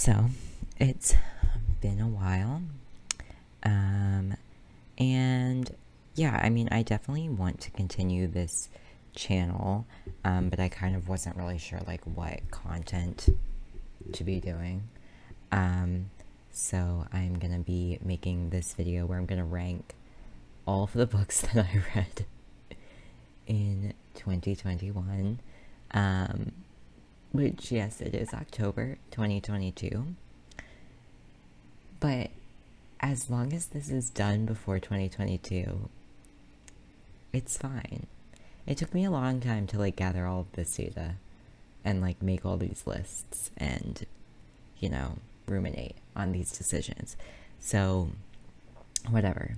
So, it's been a while. And yeah, I mean, I definitely want to continue this channel, but I kind of wasn't really sure like what content to be doing. So I'm gonna be making this video where I'm gonna rank all of the books that I read in 2021. Which, yes, it is October 2022. But as long as this is done before 2022, it's fine. It took me a long time to like gather all of this data and like make all these lists and, you know, ruminate on these decisions. So, whatever.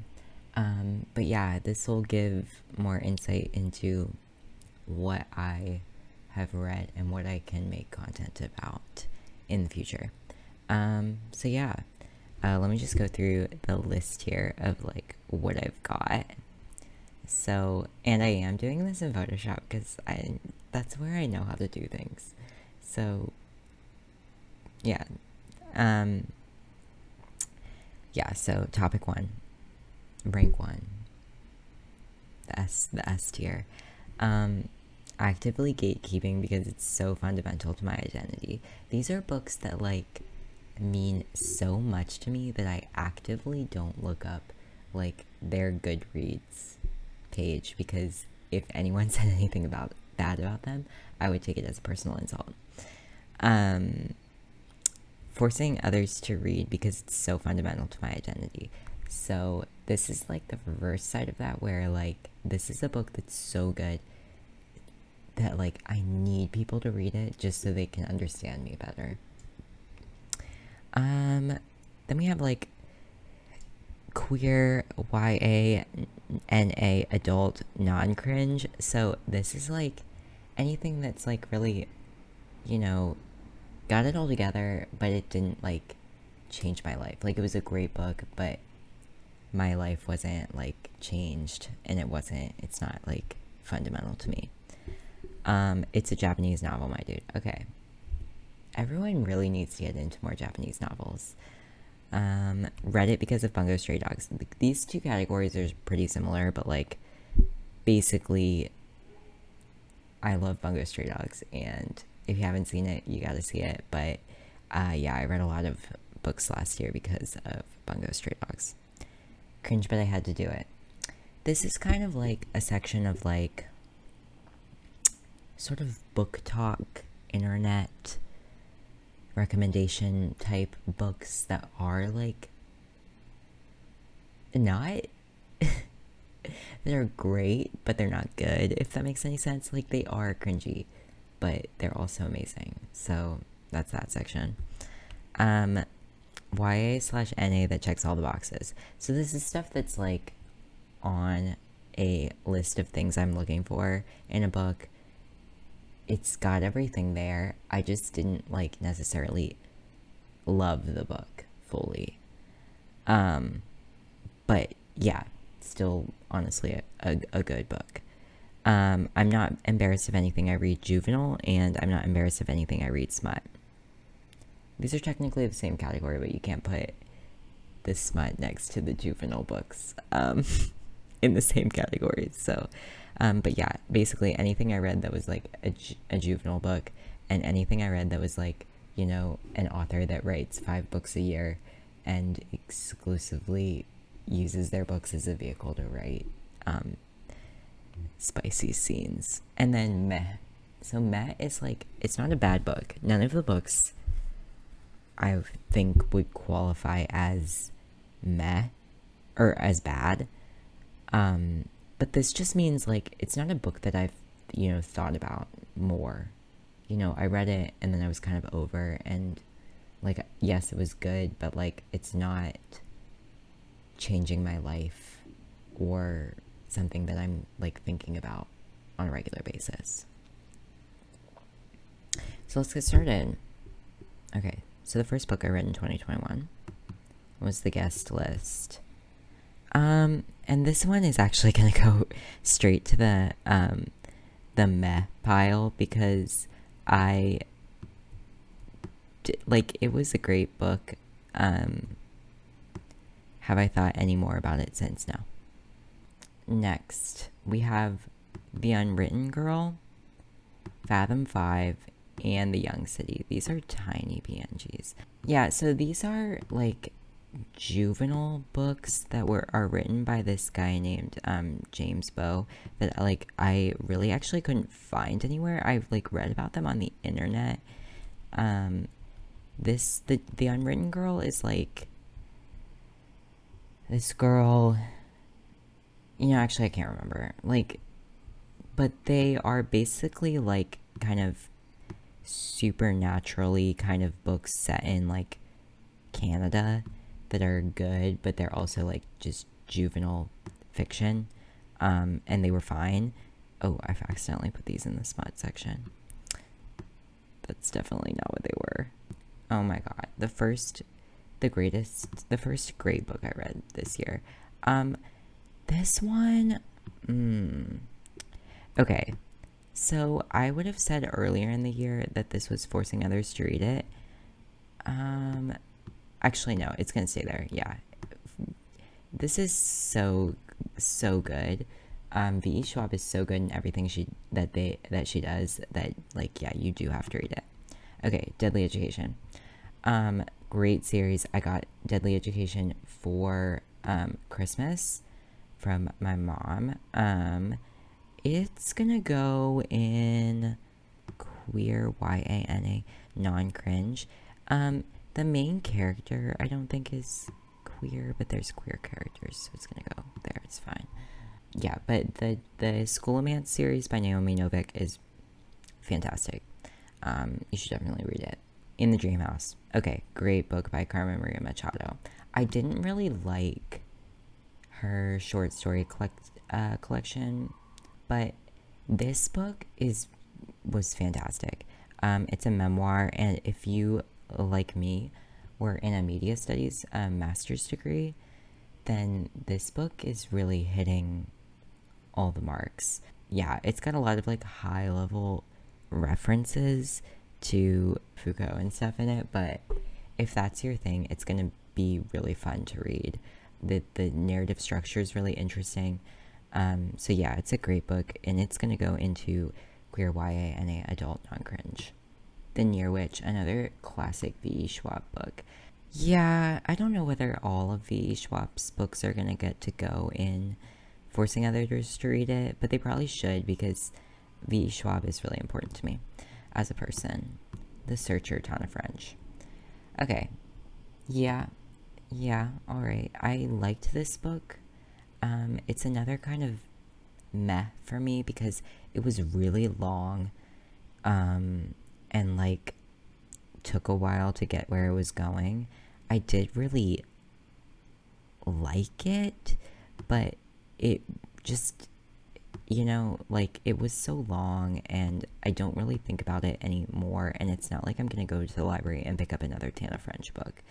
But yeah, this will give more insight into what I have read and what I can make content about in the future. So yeah, let me just go through the list here of like what I've got. So, and I am doing this in Photoshop because that's where I know how to do things. So, yeah. Yeah, so topic 1, rank 1, the S tier. Actively gatekeeping because it's so fundamental to my identity. These are books that like mean so much to me that I actively don't look up like their Goodreads page, because if anyone said anything bad about them, I would take it as a personal insult. Forcing others to read because it's so fundamental to my identity. So this is like the reverse side of that, where like this is a book that's so good that like I need people to read it just so they can understand me better. Then we have like queer, YA, NA, adult, non-cringe. So this is like anything that's like really, you know, got it all together, but it didn't like change my life. Like it was a great book, but my life wasn't like changed, and it's not like fundamental to me. It's a Japanese novel, my dude. Okay. Everyone really needs to get into more Japanese novels. Read it because of Bungo Stray Dogs. These two categories are pretty similar, but like basically I love Bungo Stray Dogs, and if you haven't seen it, you gotta see it. But yeah, I read a lot of books last year because of Bungo Stray Dogs. Cringe, but I had to do it. This is kind of like a section of like sort of book talk, internet recommendation type books that are like not they're great, but they're not good, if that makes any sense. Like they are cringy, but they're also amazing. So that's that section. YA/NA that checks all the boxes. So this is stuff that's like on a list of things I'm looking for in a book. It's got everything there. I just didn't like necessarily love the book fully. But yeah, still honestly a good book. I'm not embarrassed of anything I read juvenile, and I'm not embarrassed of anything I read smut. These are technically the same category, but you can't put the smut next to the juvenile books in the same category. So, but yeah, basically anything I read that was like a juvenile book, and anything I read that was like, you know, an author that writes 5 books a year and exclusively uses their books as a vehicle to write spicy scenes. And then meh. So meh is like, it's not a bad book. None of the books I think would qualify as meh or as bad. But this just means like it's not a book that I've, you know, thought about more. You know, I read it and then I was kind of over, and like, yes, it was good, but like it's not changing my life or something that I'm like thinking about on a regular basis. So let's get started. Okay, so the first book I read in 2021 was The Guest List. And this one is actually gonna go straight to the meh pile, because I like, it was a great book. Have I thought any more about it since? No. Next, we have The Unwritten Girl, Fathom 5, and The Young City. These are tiny PNGs. Yeah, so these are like juvenile books that are written by this guy named James Bow that like I really actually couldn't find anywhere. I've like read about them on the internet. The Unwritten Girl is like this girl, actually I can't remember, like, but they are basically like kind of supernaturally kind of books set in like Canada that are good, but they're also like just juvenile fiction. And they were fine. Oh, I've accidentally put these in the smut section. That's definitely not what they were. Oh my god. The first great book I read this year. This one, okay. So I would have said earlier in the year that this was forcing others to read it. Actually, no, it's gonna stay there. Yeah, this is so good. V.E. Schwab is so good in everything she does that, like, yeah, you do have to read it. Okay, Deadly Education. Great series. I got Deadly Education for Christmas from my mom. It's gonna go in queer YANA non-cringe. The main character I don't think is queer, but there's queer characters, so it's gonna go there. It's fine. Yeah, but the Schoolomance series by Naomi Novik is fantastic. You should definitely read it. In the Dream House. Okay, great book by Carmen Maria Machado. I didn't really like her short story collection, but this book was fantastic. It's a memoir, and if you, like me, were in a media studies master's degree, then this book is really hitting all the marks. Yeah, it's got a lot of like high level references to Foucault and stuff in it, but if that's your thing, it's gonna be really fun to read. The narrative structure is really interesting. So yeah, it's a great book, and it's gonna go into queer YA and a adult non-cringe. The Near Witch, another classic V.E. Schwab book. Yeah, I don't know whether all of V.E. Schwab's books are gonna get to go in forcing others to read it, but they probably should, because V.E. Schwab is really important to me as a person. The Searcher, Tana French. Okay. Yeah, alright. I liked this book. It's another kind of meh for me because it was really long, and like took a while to get where it was going. I did really like it, but it just, like, it was so long, and I don't really think about it anymore, and it's not like I'm gonna go to the library and pick up another Tana French book.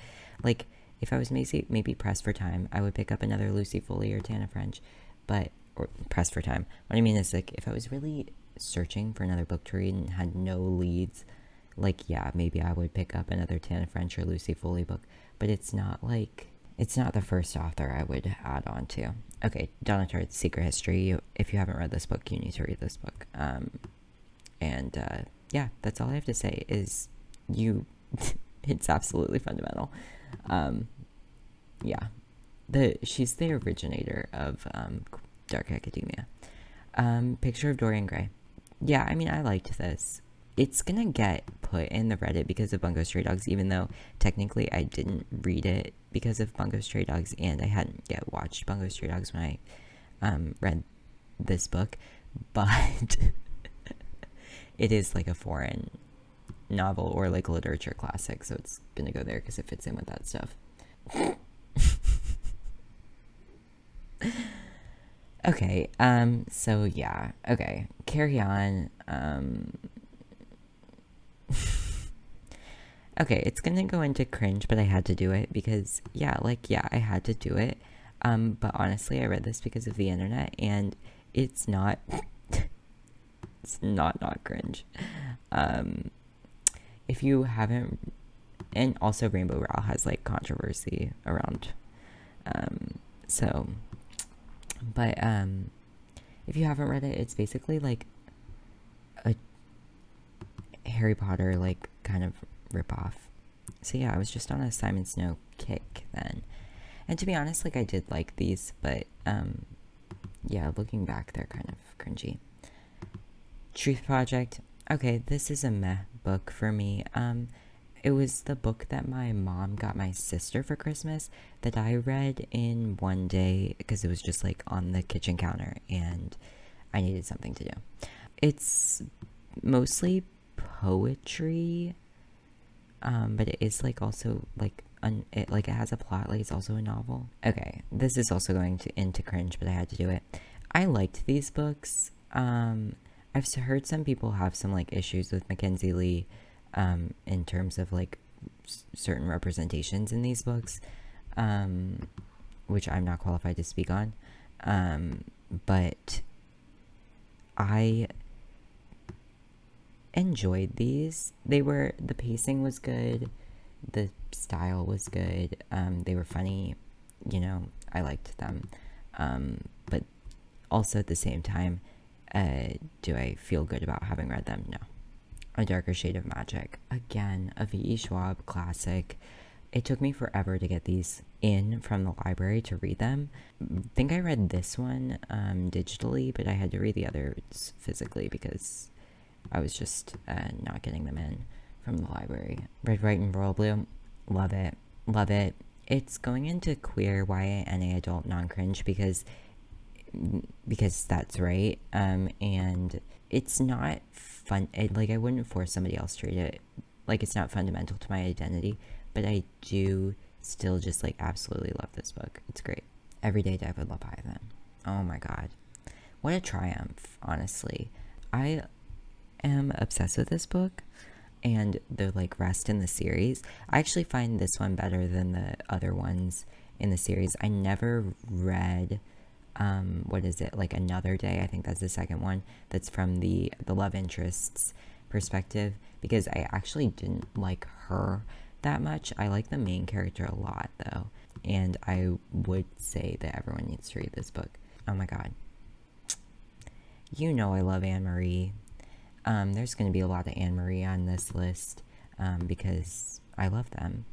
Like, if I was maybe pressed for time, I would pick up another Lucy Foley or Tana French, or pressed for time. What I mean is, like, if I was really searching for another book to read and had no leads, like, yeah, maybe I would pick up another Tana French or Lucy Foley book, but it's not the first author I would add on to. Okay, Donna Tartt's Secret History. If you haven't read this book, you need to read this book. Yeah, that's all I have to say is it's absolutely fundamental. Yeah, she's the originator of dark academia. Picture of Dorian Gray. Yeah, I mean, I liked this. It's gonna get put in the Reddit because of Bungo Stray Dogs, even though technically I didn't read it because of Bungo Stray Dogs, and I hadn't yet watched Bungo Stray Dogs when I read this book, but it is like a foreign novel or like a literature classic, so it's gonna go there because it fits in with that stuff. Okay, so yeah, okay, Carry On. Okay, it's gonna go into cringe, but I had to do it because, yeah, I had to do it. But honestly, I read this because of the internet, and it's not, it's not cringe. If you haven't And also Rainbow Rowell has like controversy around. So, but if you haven't read it, it's basically like a Harry Potter like kind of ripoff. So yeah, I was just on a Simon Snow kick then. And to be honest, like I did like these, but yeah, looking back, they're kind of cringy. Truth Project. Okay, this is a meh book for me. It was the book that my mom got my sister for Christmas that I read in one day because it was just like on the kitchen counter and I needed something to do. It's mostly poetry, but it is like also like it has a plot, like it's also a novel. Okay, this is also going into cringe, but I had to do it. I liked these books. I've heard some people have some like issues with Mackenzie Lee in terms of like certain representations in these books, which I'm not qualified to speak on. But I enjoyed these. The pacing was good, the style was good, they were funny, I liked them. But also at the same time, do I feel good about having read them? No. A Darker Shade of Magic. Again, a V.E. Schwab classic. It took me forever to get these in from the library to read them. I think I read this one digitally, but I had to read the others physically because I was just not getting them in from the library. Red, White, and Royal Blue. Love it. Love it. It's going into queer, YA, NA, adult, non-cringe because that's right. And it's not fun. I wouldn't force somebody else to read it. Like, it's not fundamental to my identity, but I do still just like absolutely love this book. It's great. Everyday David Leviathan. Oh my god. What a triumph, honestly. I am obsessed with this book and the like rest in the series. I actually find this one better than the other ones in the series. I never read what is it, like Another Day, I think that's the second one, that's from the love interest's perspective, because I actually didn't like her that much. I like the main character a lot though, and I would say that everyone needs to read this book. Oh my god, I love Anne Marie. There's going to be a lot of Anne Marie on this list because I love them,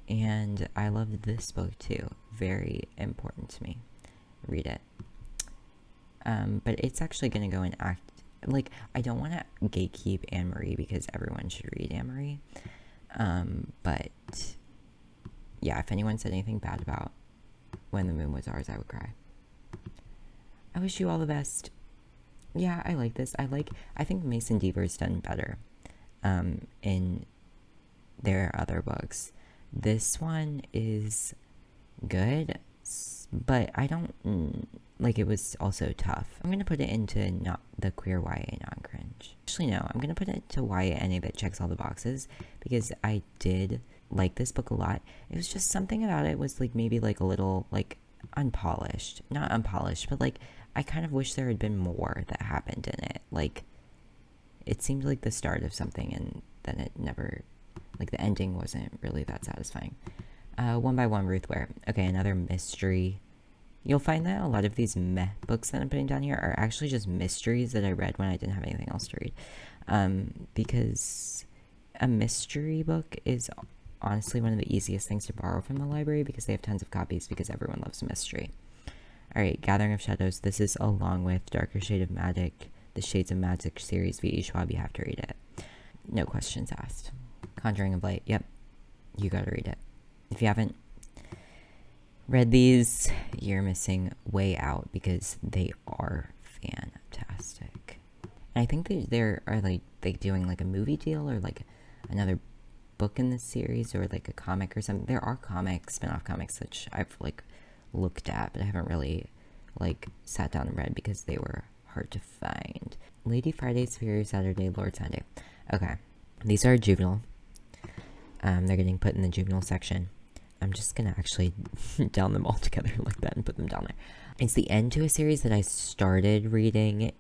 and I loved this book too. Very important to me. Read it. But it's actually going to go in act. Like, I don't want to gatekeep Anne Marie because everyone should read Anne Marie. But yeah, if anyone said anything bad about When the Moon Was Ours, I would cry. I wish you all the best. Yeah, I like this. I think Mason Deaver's done better in their other books. This one is good, but I don't it was also tough. I'm gonna put it into not the queer YA non-cringe. Actually, no, I'm gonna put it to YA NA that checks all the boxes because I did like this book a lot. It was just something about it was like maybe like a little like unpolished. Not unpolished, but like I kind of wish there had been more that happened in it. Like, it seemed like the start of something and then it never, like the ending wasn't really that satisfying. One by One, Ruth Ware. Okay, another mystery. You'll find that a lot of these meh books that I'm putting down here are actually just mysteries that I read when I didn't have anything else to read. Because a mystery book is honestly one of the easiest things to borrow from the library because they have tons of copies because everyone loves a mystery. Alright, Gathering of Shadows. This is along with Darker Shade of Magic, the Shades of Magic series, V.E. Schwab. You have to read it. No questions asked. Conjuring of Light. Yep, you gotta read it. If you haven't read these, you're missing way out because they are fantastic. And I think they are like doing like a movie deal or like another book in the series or like a comic or something. There are comics, spin-off comics, which I've like looked at, but I haven't really like sat down and read because they were hard to find. Lady Friday, Superior Saturday, Lord Sunday. Okay, these are juvenile. They're getting put in the juvenile section. I'm just gonna actually down them all together like that and put them down there. It's the end to a series that I started reading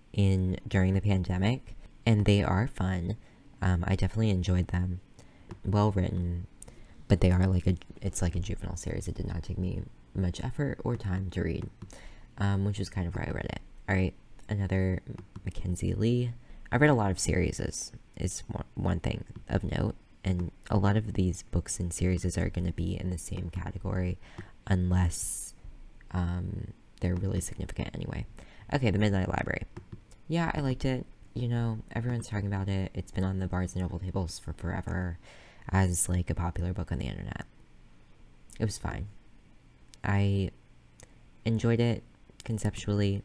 during the pandemic, and they are fun. I definitely enjoyed them. Well written. but they are like it's like a juvenile series. It did not take me much effort or time to read, which is kind of where I read it. All right, another Mackenzie Lee. I read a lot of series is one thing of note, and a lot of these books and series are going to be in the same category unless they're really significant anyway. Okay, The Midnight Library. Yeah, I liked it. You know, everyone's talking about it. It's been on the Barnes & Noble tables for forever as like a popular book on the internet. It was fine. I enjoyed it conceptually.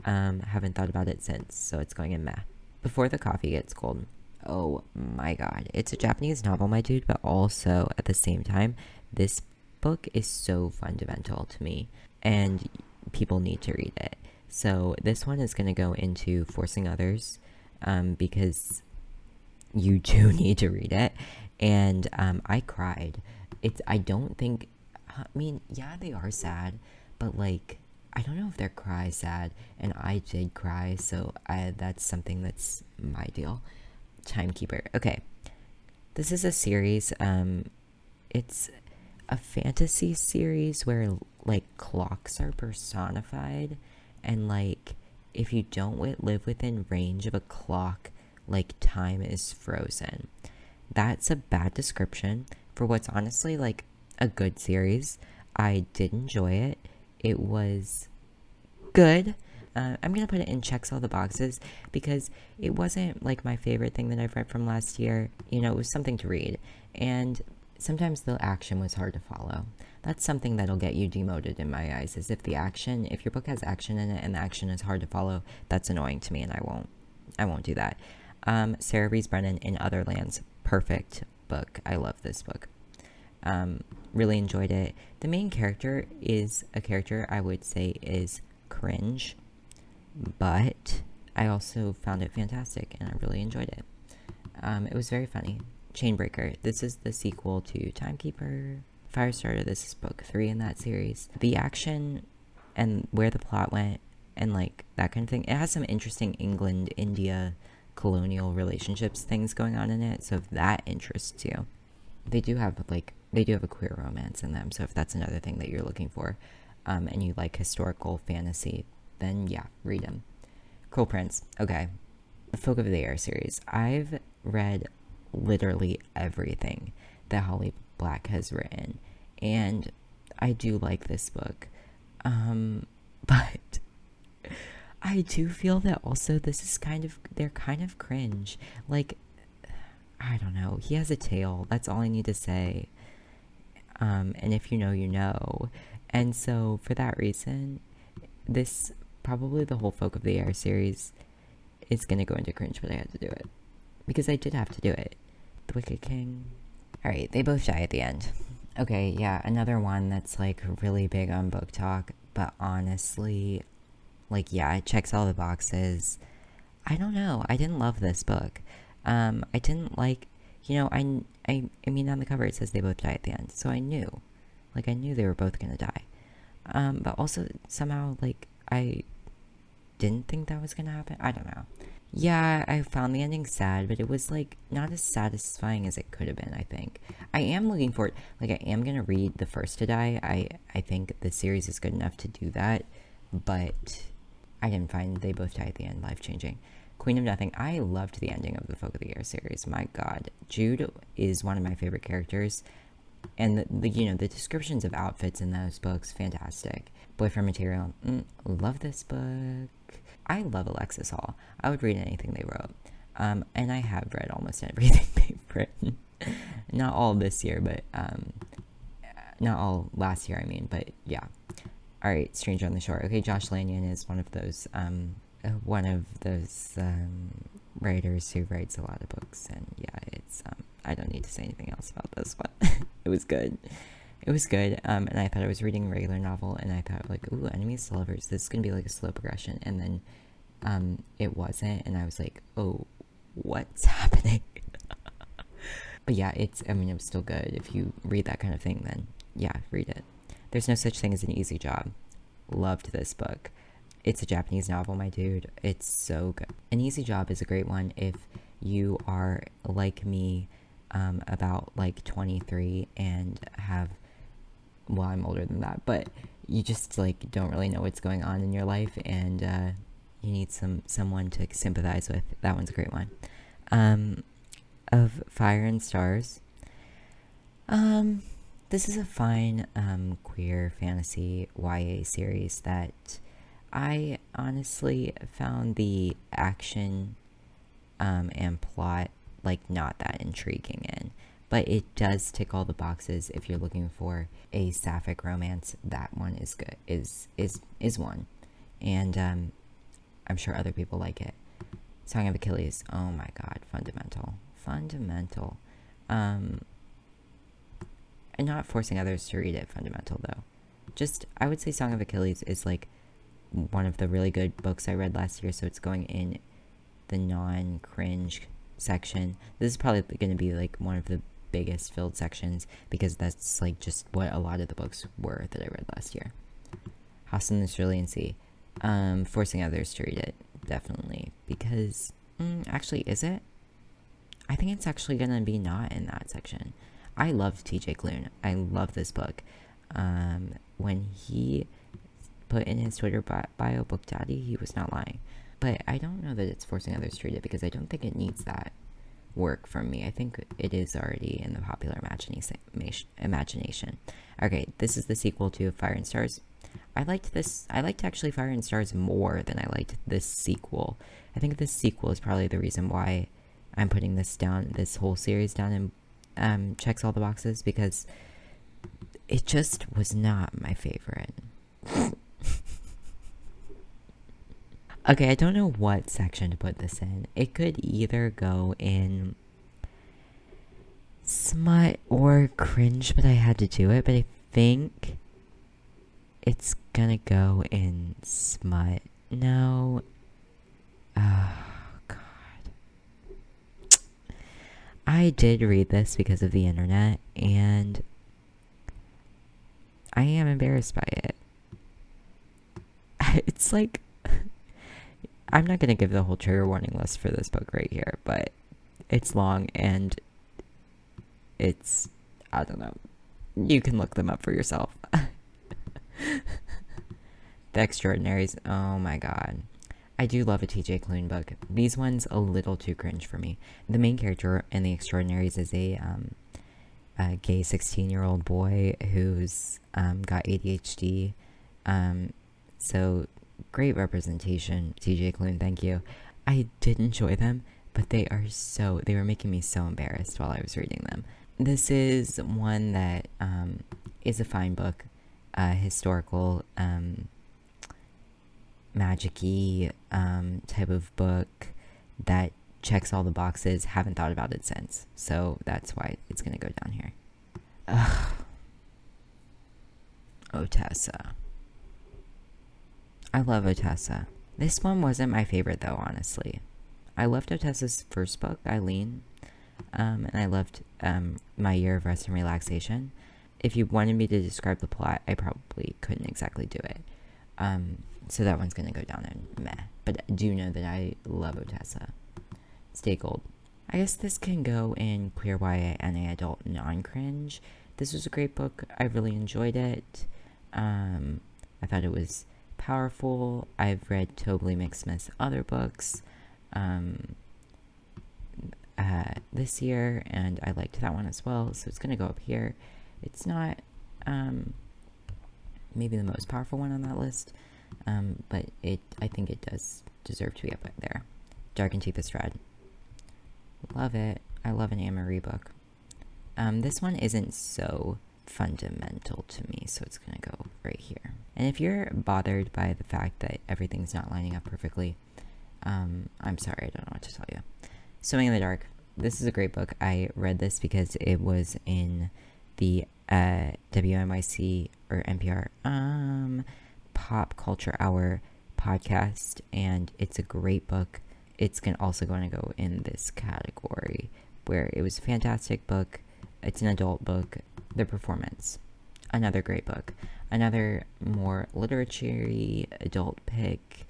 Haven't thought about it since, so it's going in meh. Before the Coffee Gets Cold. Oh my god. It's a Japanese novel, my dude, but also at the same time, this book is so fundamental to me, and people need to read it. So this one is going to go into Forcing Others, because you do need to read it. And I cried. I don't think, I mean, yeah, they are sad, but like, I don't know if they're cry sad, and I did cry, so that's something that's my deal. Timekeeper. Okay. This is a series, it's a fantasy series where like clocks are personified, and like if you don't live within range of a clock, like time is frozen. That's a bad description for what's honestly like a good series. I did enjoy it. It was good. I'm gonna put it in checks all the boxes because it wasn't like my favorite thing that I've read from last year. You know, it was something to read, and sometimes the action was hard to follow. That's something that'll get you demoted in my eyes, is if your book has action in it and the action is hard to follow, that's annoying to me, and I won't do that. Sarah Rees Brennan, In Other Lands. Perfect book. I love this book. Really enjoyed it. The main character is a character I would say is cringe, but I also found it fantastic and I really enjoyed it. It was very funny. Chainbreaker. This is the sequel to Timekeeper. Firestarter. This is book 3 in that series. The action and where the plot went and like that kind of thing. It has some interesting England, India, colonial relationships things going on in it. So if that interests you, they do have a queer romance in them. So if that's another thing that you're looking for, and you like historical fantasy, then yeah, read them. Cruel Prince. Okay. The Folk of the Air series. I've read literally everything that Holly Black has written, and I do like this book. But I do feel that also this is they're kind of cringe. Like, I don't know. He has a tail. That's all I need to say. And if you know, you know. And so for that reason, this, probably the whole Folk of the Air series, is going to go into cringe, but I had to do it. Because I did have to do it. The Wicked King. Alright, they both die at the end. Okay, yeah, another one that's like really big on book talk, but honestly, like, yeah, it checks all the boxes. I don't know. I didn't love this book. I didn't like, you know, I mean, on the cover it says they both die at the end, so I knew they were both gonna die. But also somehow, like, I didn't think that was gonna happen. I don't know. Yeah, I found the ending sad, but it was like not as satisfying as it could have been, I think. I am looking forward, like, I am gonna read The First to Die. I think the series is good enough to do that, but I didn't find they both die at the end life-changing. Queen of Nothing. I loved the ending of the Folk of the Air series. My god. Jude is one of my favorite characters. And the descriptions of outfits in those books, fantastic. Boyfriend Material. Love this book. I love Alexis Hall. I would read anything they wrote. And I have read almost everything they've written. Not all this year, but not all last year, I mean, but yeah. Alright, Stranger on the Shore. Okay, Josh Lanyon is one of those writers who writes a lot of books, and yeah, it's I don't need to say anything else about this one. It was good. And I thought I was reading a regular novel, and I thought, like, ooh, enemies to lovers, this is gonna be like a slow progression, and then it wasn't, and I was like, oh, what's happening? But yeah, it was still good. If you read that kind of thing, then yeah, read it. There's No Such Thing as an Easy Job. Loved this book. It's a Japanese novel, my dude. It's so good. An Easy Job is a great one if you are, like me, about like 23 and have, well, I'm older than that, but you just like don't really know what's going on in your life, and you need someone to sympathize with. That one's a great one. Of Fire and Stars. This is a fine queer fantasy YA series that I honestly found the action and plot like not that intriguing in, but it does tick all the boxes. If you're looking for a sapphic romance, that one is good. Is one, and I'm sure other people like it. Song of Achilles. Oh my God, fundamental. And not forcing others to read it, fundamental though. Just, I would say Song of Achilles is like one of the really good books I read last year, so it's going in the non-cringe section. This is probably going to be like one of the biggest filled sections because that's like just what a lot of the books were that I read last year. House in the Cerulean Sea. Forcing others to read it, definitely, because actually, is it? I think it's actually going to be not in that section. I love TJ Klune. I love this book. When he put in his Twitter bio Book Daddy, he was not lying. But I don't know that it's forcing others to read it because I don't think it needs that work from me. I think it is already in the popular imagination. Okay, this is the sequel to Fire and Stars. I liked actually Fire and Stars more than I liked this sequel. I think this sequel is probably the reason why I'm putting this whole series down and checks all the boxes, because it just was not my favorite. Okay, I don't know what section to put this in. It could either go in smut or cringe, but I had to do it. But I think it's gonna go in smut. No. Oh, God. I did read this because of the internet, and I am embarrassed by it. It's like, I'm not going to give the whole trigger warning list for this book right here, but it's long and it's, I don't know. You can look them up for yourself. The Extraordinaries. Oh my God. I do love a TJ Klune book. These ones a little too cringe for me. The main character in The Extraordinaries is a gay 16-year-old boy who's got ADHD. So great representation, TJ Klune, thank you. I did enjoy them, but they were making me so embarrassed while I was reading them. This is one that is a fine book, historical, magic-y type of book that checks all the boxes. Haven't thought about it since, so that's why it's gonna go down here. Otessa. I love Otessa. This one wasn't my favorite though, honestly. I loved Otessa's first book, Eileen, and I loved My Year of Rest and Relaxation. If you wanted me to describe the plot, I probably couldn't exactly do it. So that one's gonna go down in meh. But I do know that I love Otessa. Stay gold. I guess this can go in queer YA and a adult non-cringe. This was a great book. I really enjoyed it. I thought it was powerful. I've read Tobey McSmith's other books this year, and I liked that one as well, so it's gonna go up here. It's not maybe the most powerful one on that list, but I think it does deserve to be up there. Dark and Deepest Dread. Love it. I love an Anne-Marie book. This one isn't so fundamental to me, so it's gonna go right here. And if you're bothered by the fact that everything's not lining up perfectly, I'm sorry, I don't know what to tell you. Swimming in the Dark. This is a great book. I read this because it was in the WNYC or NPR Pop Culture Hour podcast, and it's a great book. It's also going to go in this category where it was a fantastic book. It's an adult book. The Performance, another great book. Another more literary adult pick.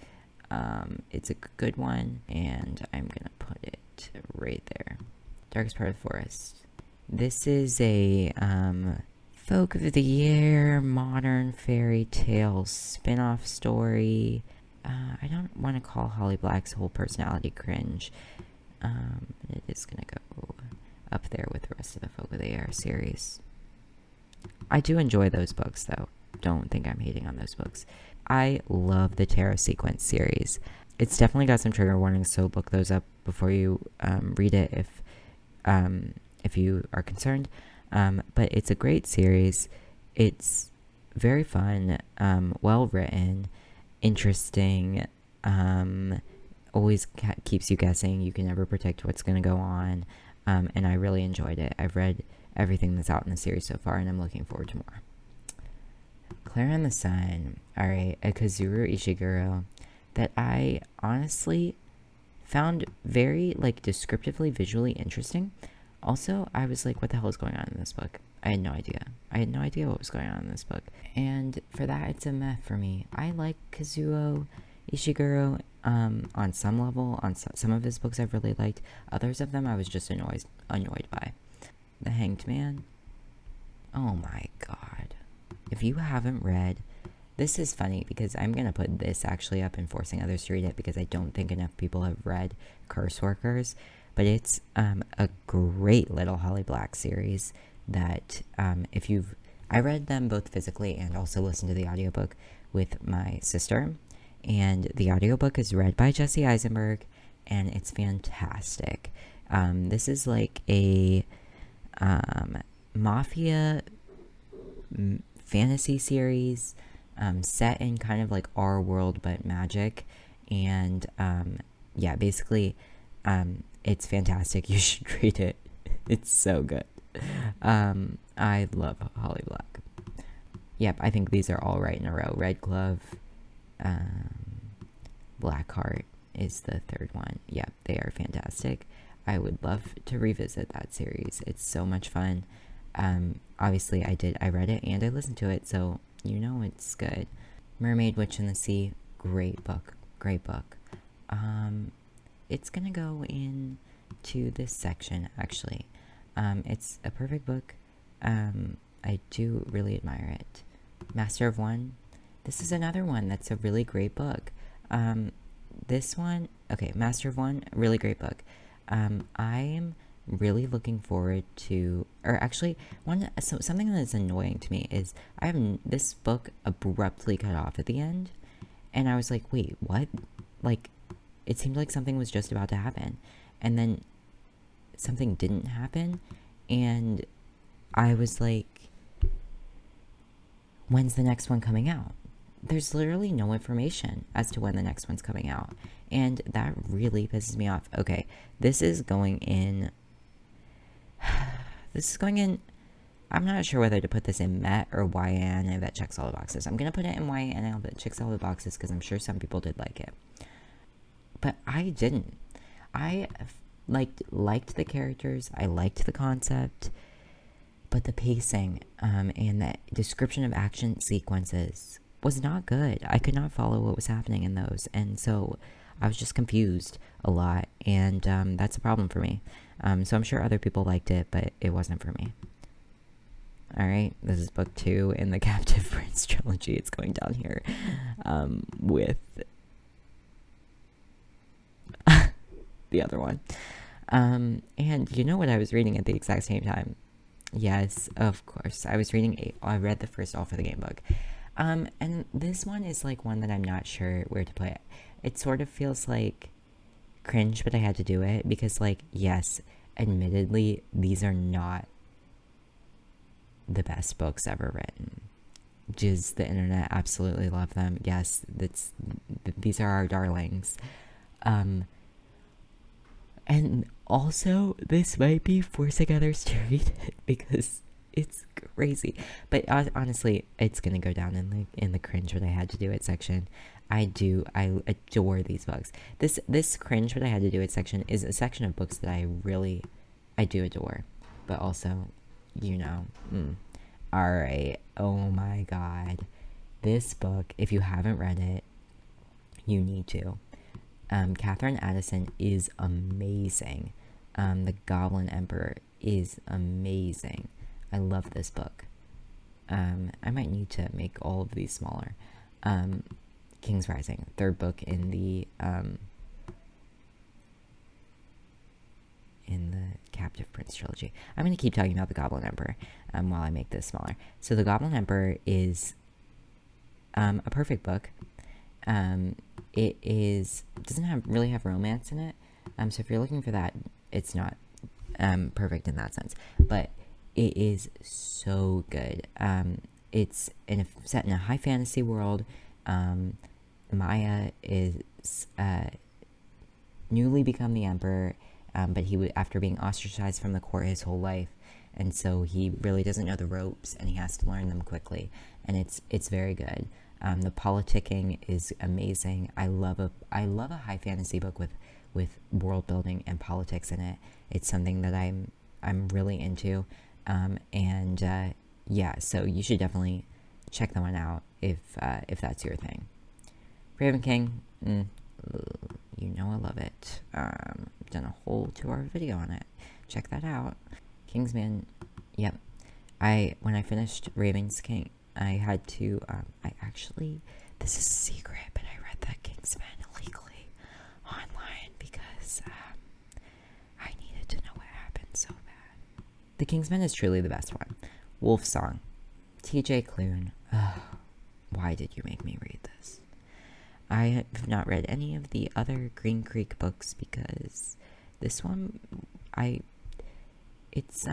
It's a good one, and I'm gonna put it right there. Darkest Part of the Forest. This is a folk of the year modern fairy tale spin-off story. I don't want to call Holly Black's whole personality cringe. It is gonna go up there with the rest of the Folk of the Air series. I do enjoy those books, though. Don't think I'm hating on those books. I love the Tarot Sequence series. It's definitely got some trigger warnings, so look those up before you read it if you are concerned. But it's a great series. It's very fun, well written, interesting. Always keeps you guessing. You can never predict what's going to go on. And I really enjoyed it. I've read everything that's out in the series so far, and I'm looking forward to more. Claire and the Sun. Alright, a Kazuru Ishiguro that I honestly found very, like, descriptively, visually interesting. Also, I was like, what the hell is going on in this book? I had no idea. I had no idea what was going on in this book. And for that, it's a meh for me. I like Kazuo Ishiguro on some level. On some of his books I've really liked. Others of them I was just annoyed by. The Hanged Man. Oh my god. If you haven't read... This is funny because I'm going to put this actually up and forcing others to read it because I don't think enough people have read Curse Workers. But it's a great little Holly Black series that if you've... I read them both physically and also listened to the audiobook with my sister. And the audiobook is read by Jesse Eisenberg, and it's fantastic. This is like a mafia fantasy series set in kind of like our world but magic. And yeah, basically it's fantastic. You should read it. It's so good. I love Holly Black. Yep, I think these are all right in a row. Red Glove, Blackheart is the third one. Yep, they are fantastic. I would love to revisit that series. It's so much fun. Obviously I read it and I listened to it, so you know it's good. Mermaid, Witch in the Sea, great book. It's gonna go into this section, actually. It's a perfect book. I do really admire it. Master of One. This is another one that's a really great book. This one, okay, Master of One, really great book. I'm really looking forward to, or actually, something that's annoying to me is this book abruptly cut off at the end, and I was like, wait, what? Like, it seemed like something was just about to happen, and then something didn't happen, and I was like, when's the next one coming out? There's literally no information as to when the next one's coming out, and that really pisses me off. Okay, this is going in, I'm not sure whether to put this in Met or YN that checks all the boxes. I'm going to put it in YN that checks all the boxes because I'm sure some people did like it. But I didn't. I liked the characters. I liked the concept. But the pacing and the description of action sequences was not good. I could not follow what was happening in those. And so I was just confused a lot. And that's a problem for me. So I'm sure other people liked it, but it wasn't for me. Alright, this is book 2 in the Captive Prince trilogy. It's going down here with the other one. And you know what I was reading at the exact same time? Yes, of course. I read the first All for the Game book. And this one is like one that I'm not sure where to put it. It sort of feels like cringe, but I had to do it because, like, yes, admittedly, these are not the best books ever written. Just the internet absolutely love them. Yes, these are our darlings. And also, this might be forcing others to read it because it's crazy. But honestly, it's gonna go down in the cringe but I had to do it section. I adore these books. This cringe but I had to do it section is a section of books that I do adore. But also, you know, alright, oh my god. This book, if you haven't read it, you need to. Catherine Addison is amazing. The Goblin Emperor is amazing. I love this book. I might need to make all of these smaller. King's Rising, third book in the Captive Prince trilogy. I'm going to keep talking about the Goblin Emperor while I make this smaller. So the Goblin Emperor is a perfect book. It doesn't really have romance in it. So if you're looking for that, it's not perfect in that sense. But it is so good. It's set in a high fantasy world. Maya is newly become the emperor, but he after being ostracized from the court his whole life, and so he really doesn't know the ropes, and he has to learn them quickly. And it's very good. The politicking is amazing. I love a high fantasy book with world building and politics in it. It's something that I'm really into, yeah. So you should definitely check that one out if that's your thing. Raven King, you know I love it. Done a whole 2-hour video on it. Check that out. Kingsman, yep. When I finished Raven's King, I had to, this is a secret, but I read that Kingsman illegally online because I needed to know what happened so bad. The Kingsman is truly the best one. Wolfsong, T.J. Klune. Why did you make me read this? I have not read any of the other Green Creek books because this one, it's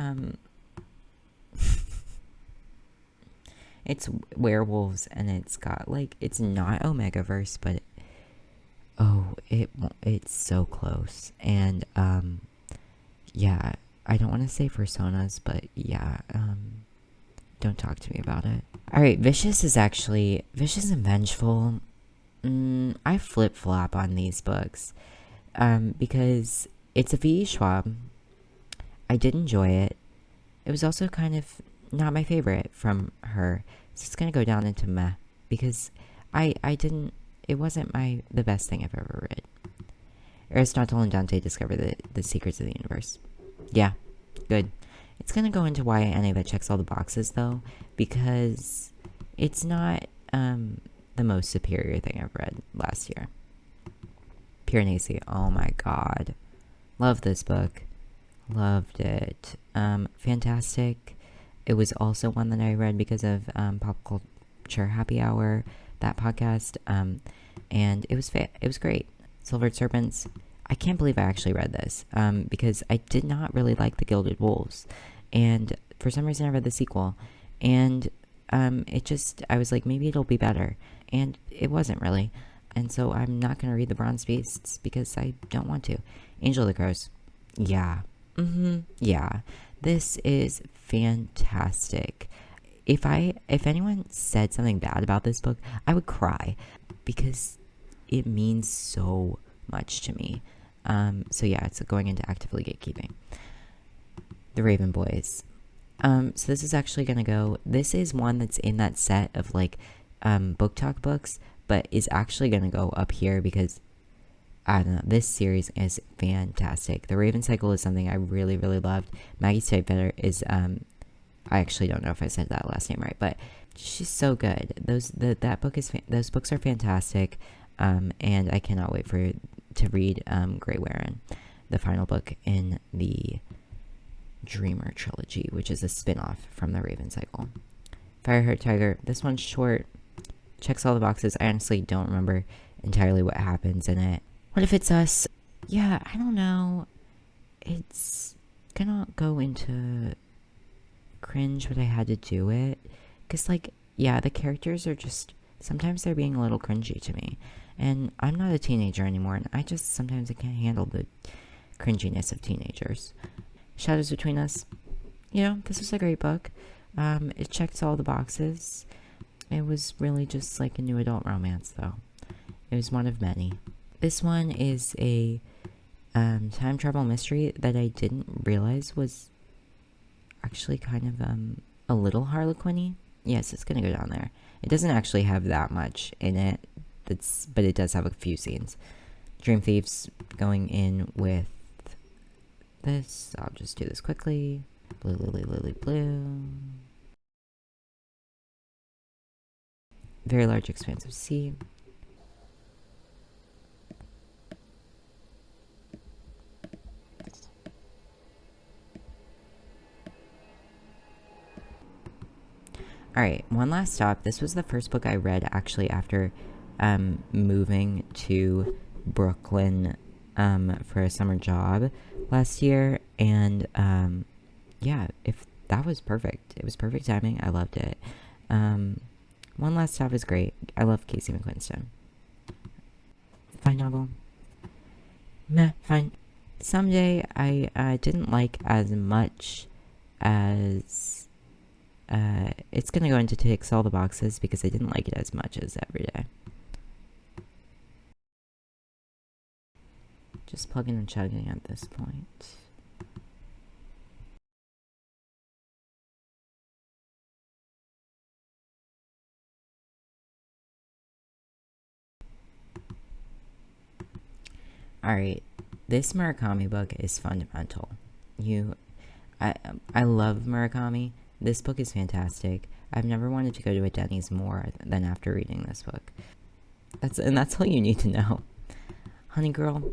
it's werewolves, and it's got it's not Omegaverse, but it's so close. And yeah, I don't want to say personas, but yeah, don't talk to me about it. All right, Vicious and Vengeful. I flip-flop on these books because it's a V.E. Schwab. I did enjoy it. It was also kind of not my favorite from her, so it's gonna go down into meh because it wasn't the best thing I've ever read. Aristotle and Dante discover the secrets of the universe. Yeah, good. It's gonna go into YA that checks all the boxes though, because it's not the most superior thing I've read last year. Piranesi, oh my god. Love this book. Loved it. Fantastic. It was also one that I read because of Pop Culture Happy Hour, that podcast, and it was great. Silvered Serpents, I can't believe I actually read this, because I did not really like The Gilded Wolves, and for some reason I read the sequel, and I was like, maybe it'll be better, and it wasn't really, and so I'm not going to read The Bronze Beasts because I don't want to. Angel of the Crows, yeah, yeah, this is fantastic. If anyone said something bad about this book, I would cry because it means so much to me. So yeah, it's going into actively gatekeeping. The Raven Boys. So this is actually this is one that's in that set of book talk books, but is actually gonna go up here because I don't know, this series is fantastic. The Raven Cycle is something I really, really loved. Maggie Stiefvater is I actually don't know if I said that last name right, but she's so good. Those books are fantastic, and I cannot wait to read Grey Warren, the final book in the Dreamer trilogy, which is a spin-off from the Raven Cycle. Fireheart Tiger, this one's short, checks all the boxes. I honestly don't remember entirely what happens in it. What If It's Us? Yeah, I don't know. It's gonna go into cringe, but I had to do it. Because, the characters are just, sometimes they're being a little cringy to me. And I'm not a teenager anymore, and I can't handle the cringiness of teenagers. Shadows Between Us. This was a great book. It checked all the boxes. It was really just like a new adult romance, though. It was one of many. This one is a time travel mystery that I didn't realize was actually kind of a little Harlequin-y. Yes, it's gonna go down there. It doesn't actually have that much in it, but it does have a few scenes. Dream Thieves going in with this. I'll just do this quickly. Blue, lily, lily, blue. Very large expanse of sea. Alright, one last stop. This was the first book I read actually after moving to Brooklyn for a summer job last year. And yeah, if that was perfect. It was perfect timing. I loved it. One Last Stop is great. I love Casey McQuiston. Fine novel. Meh, fine. Someday I didn't like as much as it's gonna go into ticks all the boxes because I didn't like it as much as Every Day. Just plugging and chugging at this point. Alright, this Murakami book is fundamental. I love Murakami. This book is fantastic. I've never wanted to go to a Denny's more than after reading this book. That's all you need to know. Honey Girl,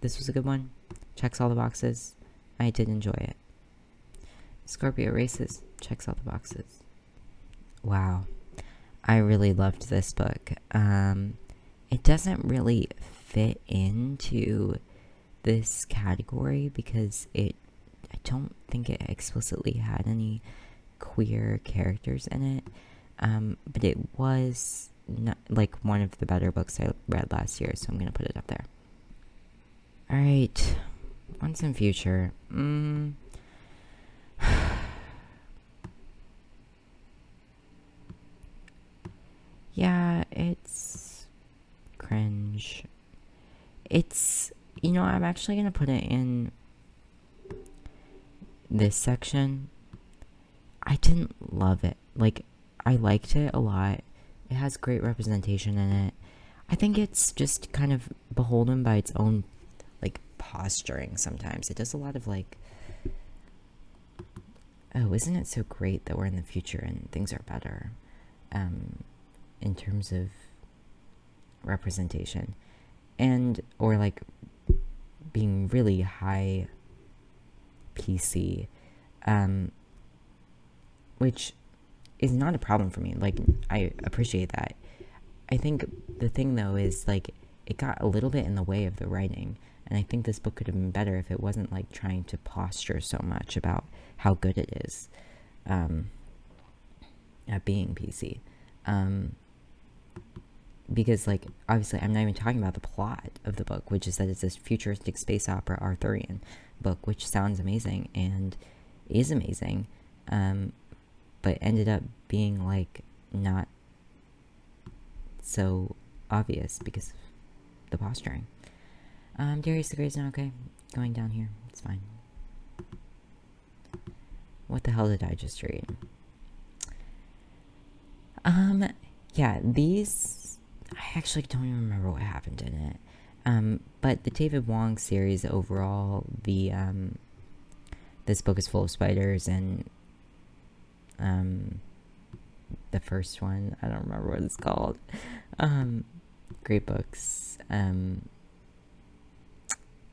this was a good one. Checks all the boxes. I did enjoy it. Scorpio Races checks all the boxes. Wow. I really loved this book. It doesn't really fit into this category because I don't think it explicitly had any queer characters in it. But it was not, like one of the better books I read last year, so I'm gonna put it up there. Alright. Once in Future. Yeah, it's cringe. It's, I'm actually gonna put it in this section. I didn't love it. Like, I liked it a lot. It has great representation in it. I think it's just kind of beholden by its own, like, posturing sometimes. It does a lot of, like, oh, isn't it so great that we're in the future and things are better, in terms of representation. And, or, like, being really high PC, which is not a problem for me. Like, I appreciate that. I think the thing, though, is, like, it got a little bit in the way of the writing, and I think this book could have been better if it wasn't, like, trying to posture so much about how good it is at being PC. Because, like, obviously I'm not even talking about the plot of the book, which is that it's this futuristic space opera Arthurian book, which sounds amazing and is amazing, but ended up being, like, not so obvious because of the posturing. Darius the Great is not okay. Going down here. It's fine. What the hell did I just read? Yeah, these... I actually don't even remember what happened in it. But the David Wong series overall, this book is full of spiders, and the first one, I don't remember what it's called. Great books. And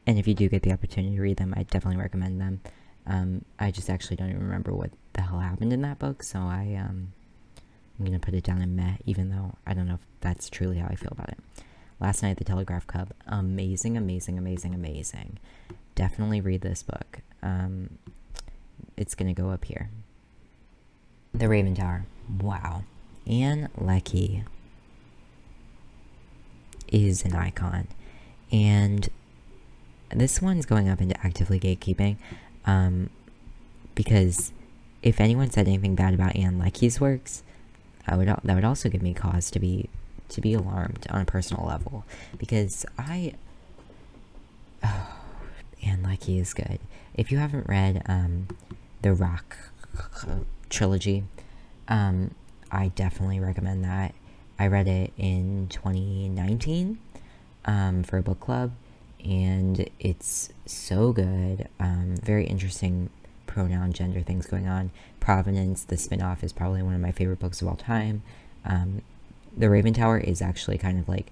if you do get the opportunity to read them, I definitely recommend them. I just actually don't even remember what the hell happened in that book, so I'm gonna put it down in meh, even though I don't know if that's truly how I feel about it. Last Night at the Telegraph Club. Amazing, amazing, amazing, amazing. Definitely read this book. It's gonna go up here. The Raven Tower. Wow. Ann Leckie is an icon. And this one's going up into actively gatekeeping. Because if anyone said anything bad about Ann Leckie's works, that would also give me cause to be alarmed on a personal level, because Ann Leckie is good. If you haven't read the Rock trilogy, I definitely recommend that. I read it in 2019 for a book club, and it's so good. Very interesting pronoun gender things going on. Provenance, the spin-off, is probably one of my favorite books of all time. The Raven Tower is actually kind of like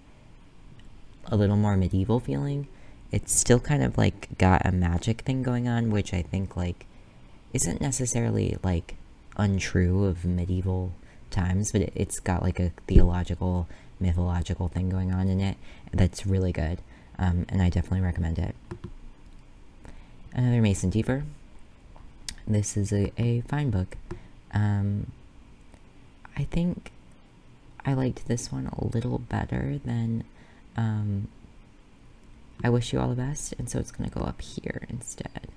a little more medieval feeling. It's still kind of like got a magic thing going on, which I think like isn't necessarily like untrue of medieval times, but it's got like a theological, mythological thing going on in it that's really good, and I definitely recommend it. Another Mason Deaver. This is a fine book. I think I liked this one a little better than I Wish You All the Best, and so it's going to go up here instead.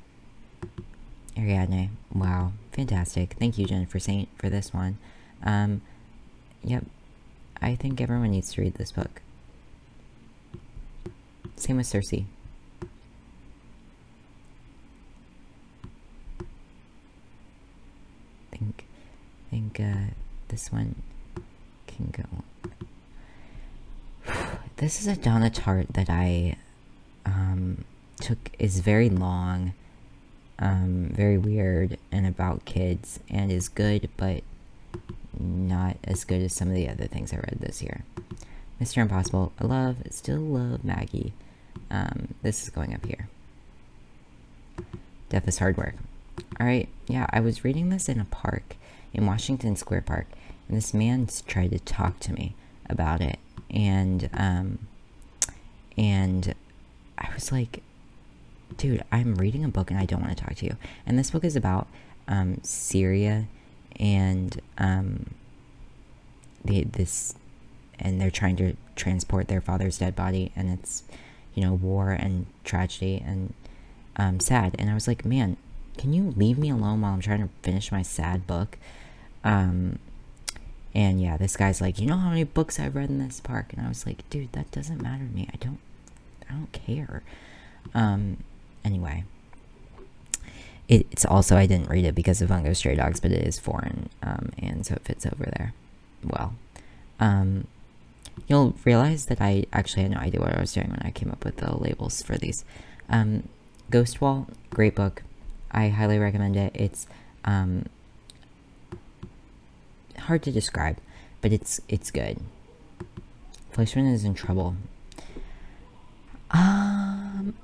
Ariadne. Wow. Fantastic. Thank you, Jennifer Saint, for this one. Yep. I think everyone needs to read this book. Same with Circe. think this one can go. This is a Donna Tartt that I is very long, very weird, and about kids, and is good, but not as good as some of the other things I read this year. Mr. Impossible, still love Maggie. This is going up here. Death is Hard Work. Alright, yeah, I was reading this in a park, in Washington Square Park, and this man tried to talk to me about it, and I was like, dude, I'm reading a book and I don't want to talk to you. And this book is about Syria, and they're trying to transport their father's dead body, and it's, war and tragedy and sad. And I was like, man, can you leave me alone while I'm trying to finish my sad book? And yeah, this guy's like, you know how many books I've read in this park? And I was like, dude, that doesn't matter to me. I don't care. Anyway, it's also, I didn't read it because of Bungo Stray Dogs, but it is foreign, and so it fits over there well. You'll realize that I actually had no idea what I was doing when I came up with the labels for these. Ghost Wall, great book. I highly recommend it. It's hard to describe, but it's good. Fleischman is in trouble. I'm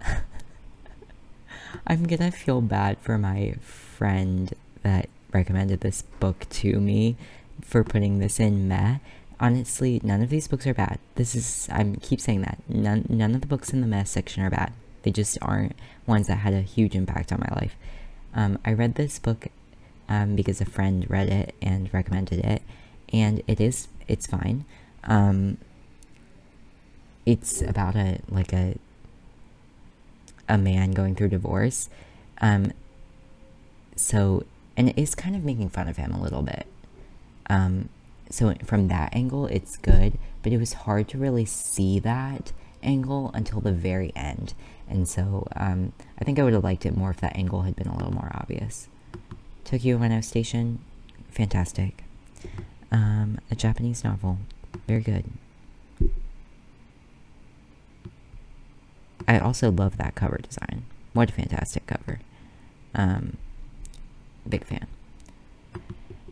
gonna feel bad for my friend that recommended this book to me for putting this in meh. Honestly, none of these books are bad. I keep saying that. None of the books in the meh section are bad. They just aren't ones that had a huge impact on my life. I read this book because a friend read it and recommended it, and it's fine. It's about a man going through divorce. So, and it is kind of making fun of him a little bit. So from that angle, it's good, but it was hard to really see that angle until the very end. And so, I think I would have liked it more if that angle had been a little more obvious. Tokyo Ueno Station, fantastic. A Japanese novel, very good. I also love that cover design. What a fantastic cover. Big fan.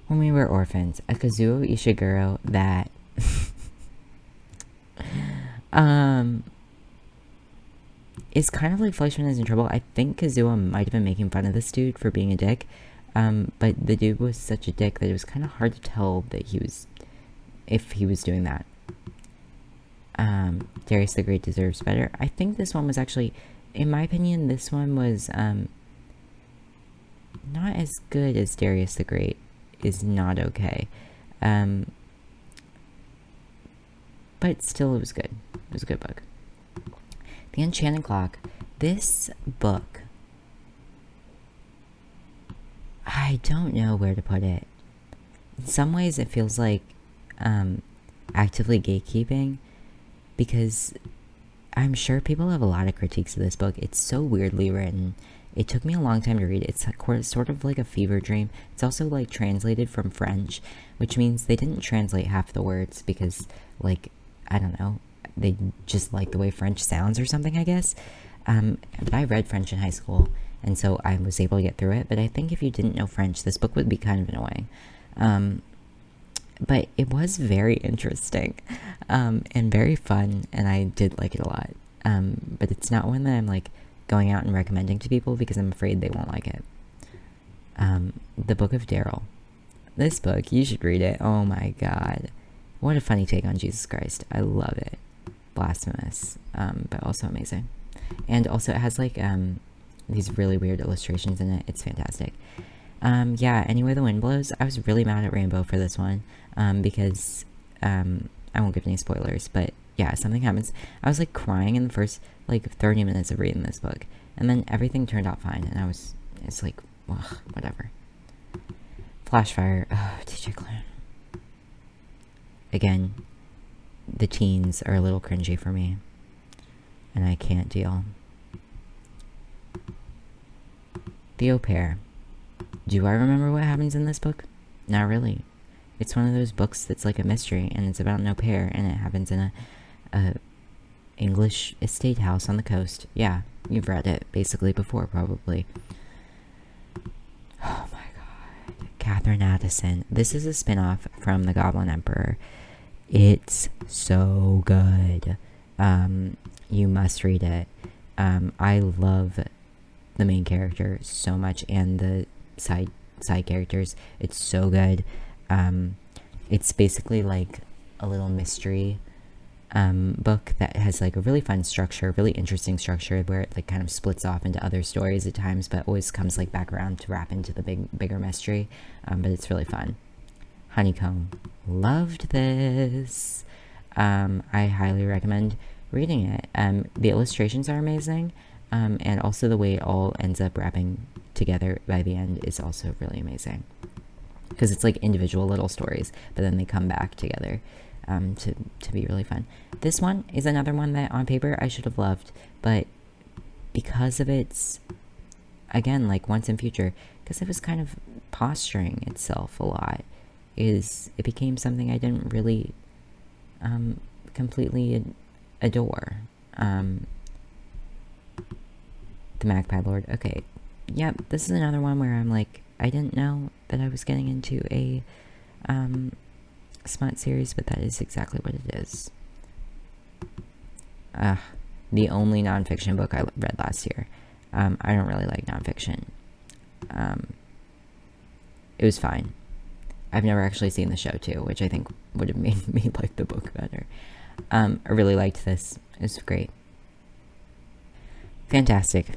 When We Were Orphans, a Kazuo Ishiguro that is kind of like Fleischman is in Trouble. I think Kazuo might have been making fun of this dude for being a dick, but the dude was such a dick that it was kind of hard to tell that if he was doing that. Darius the Great deserves better. I think this one was actually, in my opinion, this one was not as good as Darius the Great is not okay. But still, it was good. It was a good book. The Enchanted Clock. This book, I don't know where to put it. In some ways, it feels like actively gatekeeping, because I'm sure people have a lot of critiques of this book. It's so weirdly written. It took me a long time to read it. It's sort of like a fever dream. It's also like translated from French, which means they didn't translate half the words because, I don't know, they just like the way French sounds or something, I guess. But I read French in high school, and so I was able to get through it. But I think if you didn't know French, this book would be kind of annoying. But it was very interesting, and very fun, and I did like it a lot. But it's not one that I'm like going out and recommending to people because I'm afraid they won't like it. The Book of Daryl. This book, you should read it. Oh my god. What a funny take on Jesus Christ. I love it. Blasphemous, but also amazing. And also it has like these really weird illustrations in it. It's fantastic. Yeah, Anyway the Wind Blows. I was really mad at Rainbow for this one because I won't give any spoilers, but yeah, something happens. I was like crying in the first like 30 minutes of reading this book, and then everything turned out fine, and it's like, ugh, whatever. Flashfire. Oh, TJ Klune. Again, the teens are a little cringy for me, and I can't deal. The Au Pair. Do I remember what happens in this book? Not really. It's one of those books that's like a mystery, and it's about an au pair, and it happens in a English estate house on the coast. Yeah, you've read it basically before, probably. Oh my god. Catherine Addison. This is a spin-off from The Goblin Emperor. It's so good. You must read it. I love the main character so much, and the side characters. It's so good. It's basically like a little mystery book that has like a really fun structure, really interesting structure, where it like kind of splits off into other stories at times, but always comes like back around to wrap into the bigger mystery. But it's really fun. Honeycomb. Loved this. I highly recommend reading it. The illustrations are amazing, and also the way it all ends up wrapping together by the end is also really amazing, because it's like individual little stories, but then they come back together to be really fun. This one is another one that on paper I should have loved, but because of its, again, like Once and Future, because it was kind of posturing itself a lot, it became something I didn't really completely adore. The Magpie Lord. Okay, yep, this is another one where I'm like, I didn't know that I was getting into a smut series, but that is exactly what it is. The only nonfiction book I read last year. I don't really like nonfiction. It was fine. I've never actually seen the show too, which I think would have made me like the book better. I really liked this. It was great. Fantastic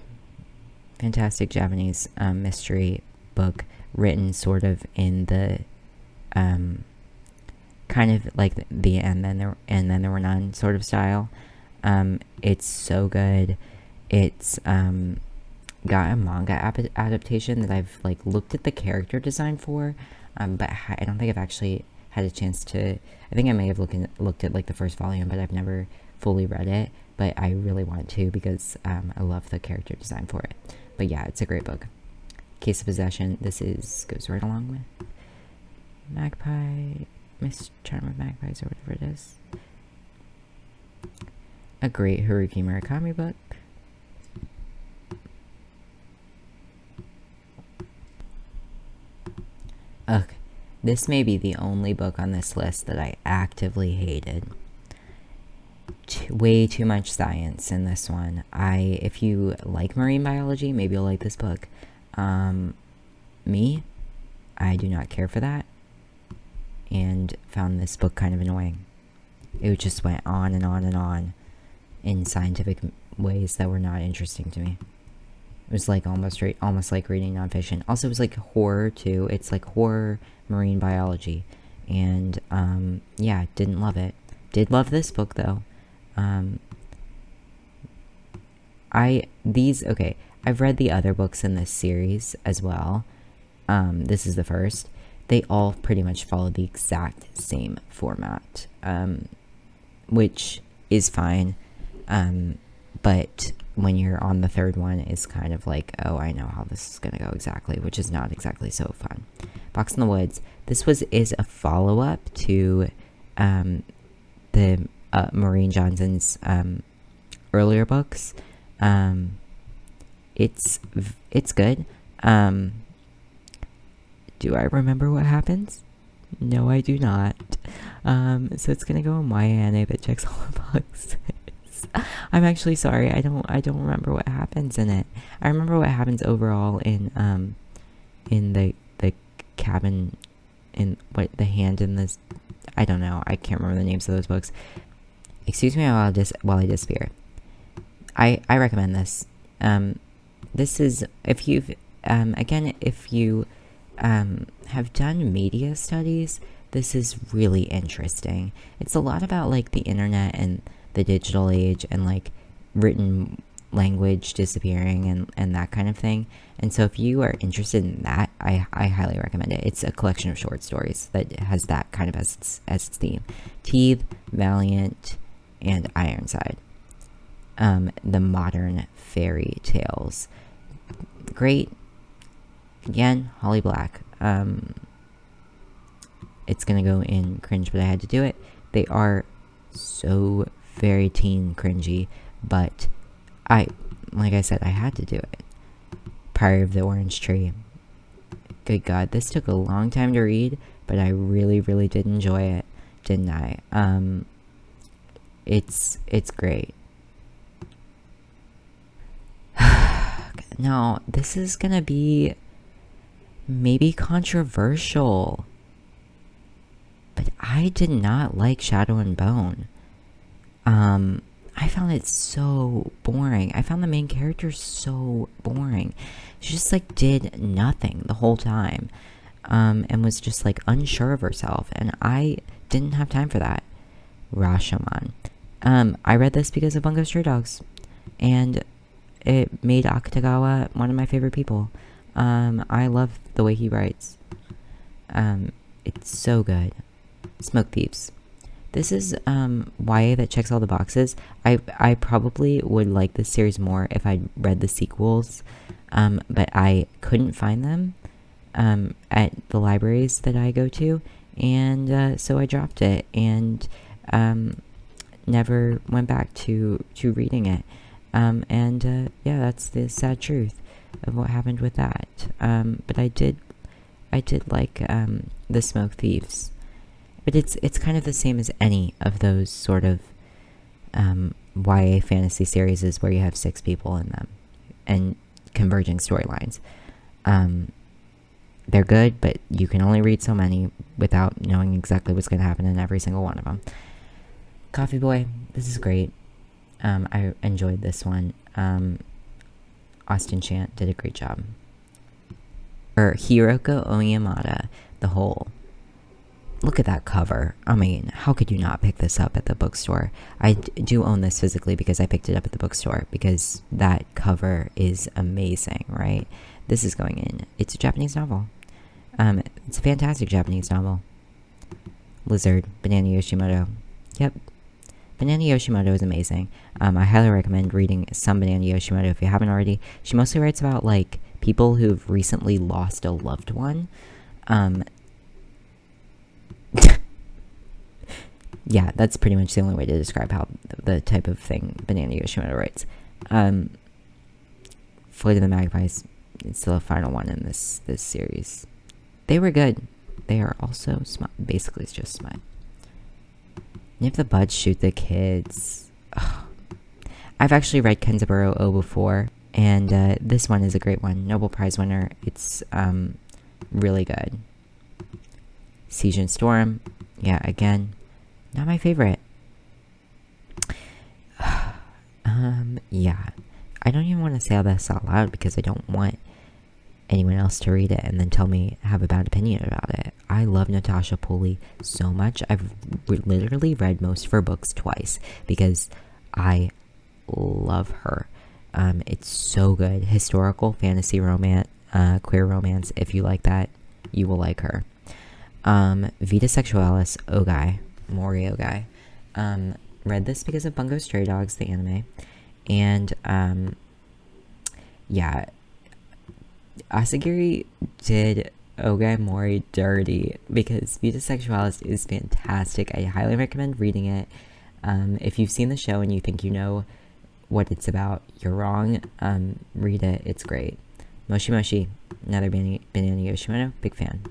Japanese mystery book, written sort of in the kind of like the and then there were none sort of style. It's so good. It's got a manga adaptation that I've like looked at the character design for, but I don't think I've actually had a chance to. I think I may have looked at like the first volume, but I've never fully read it. But I really want to, because I love the character design for it. But yeah, it's a great book. Case of Possession. This goes right along with Magpie, Miss Charm of Magpies, or whatever it is. A great Haruki Murakami book. Okay, this may be the only book on this list that I actively hated. Way too much science in this one. If you like marine biology, maybe you'll like this book. Me, I do not care for that, and found this book kind of annoying. It just went on and on and on in scientific ways that were not interesting to me. It was like almost like reading nonfiction. Also, it was like horror too. It's like horror marine biology, and yeah, didn't love it. Did love this book though. I've read the other books in this series as well. This is the first. They all pretty much follow the exact same format, which is fine. But when you're on the third one, it's kind of like, oh, I know how this is going to go exactly, which is not exactly so fun. Box in the Woods. This is a follow-up to the Maureen Johnson's earlier books. It's good. Do I remember what happens? No, I do not. So it's gonna go in YA that checks all the boxes. I'm actually sorry. I don't remember what happens in it. I remember what happens overall in the cabin, in what the hand in this. I don't know. I can't remember the names of those books. Excuse me while I disappear. I recommend this. This is, if you've if you have done media studies, this is really interesting. It's a lot about like the internet and the digital age and like written language disappearing and that kind of thing. And so if you are interested in that, I highly recommend it. It's a collection of short stories that has that kind of as its theme. Teeth, Valiant, and Ironside. The modern fairy tales. Great. Again, Holly Black. It's gonna go in cringe, but I had to do it. They are so very teen cringy, but like I said, I had to do it. Priory of the Orange Tree. Good God, this took a long time to read, but I really, really did enjoy it, didn't I? It's great. Now, this is gonna be maybe controversial, but I did not like Shadow and Bone. I found it so boring. I found the main character so boring. She just like did nothing the whole time, and was just like unsure of herself, and I didn't have time for that. Rashomon. I read this because of Bungo Stray Dogs, and it made Akutagawa one of my favorite people. I love the way he writes. It's so good. Smoke Thieves. This is YA that checks all the boxes. I probably would like this series more if I'd read the sequels, but I couldn't find them at the libraries that I go to, and so I dropped it and never went back to reading it. Yeah, that's the sad truth of what happened with that. But I did like the Smoke Thieves. But it's kind of the same as any of those sort of YA fantasy series where you have 6 people in them and converging storylines. They're good, but you can only read so many without knowing exactly what's going to happen in every single one of them. Coffee Boy, this is great. I enjoyed this one. Austin Chant did a great job. Or Hiroko Oyamada, The Hole. Look at that cover. I mean, how could you not pick this up at the bookstore? I do own this physically because I picked it up at the bookstore because that cover is amazing, right? This is going in. It's a Japanese novel. It's a fantastic Japanese novel. Lizard, Banana Yoshimoto. Yep. Banana Yoshimoto is amazing. I highly recommend reading some Banana Yoshimoto if you haven't already. She mostly writes about, like, people who've recently lost a loved one. Yeah, that's pretty much the only way to describe how the type of thing Banana Yoshimoto writes. Flight of the Magpies, it's still a final one in this series. They were good. They are also smut. Basically, it's just smut. Nip the Bud, Shoot the Kids. Ugh. I've actually read Kenzaburo O before, and this one is a great one. Nobel Prize winner. It's really good. Siege and Storm. Yeah, again, not my favorite. Yeah. I don't even want to say all this out loud because I don't want anyone else to read it and then tell me I have a bad opinion about it. I love Natasha Pulley so much. I've literally read most of her books twice because I love her. It's so good. Historical, fantasy, romance, queer romance. If you like that, you will like her. Vita Sexualis, Ogai, Mori Ogai. Read this because of Bungo Stray Dogs, the anime. And, yeah, Asagiri did Ogai Mori dirty because Vita Sexualis is fantastic. I highly recommend reading it. If you've seen the show and you think you know what it's about, you're wrong. Read it. It's great. Moshi Moshi, another Banana Yoshimoto. Big fan.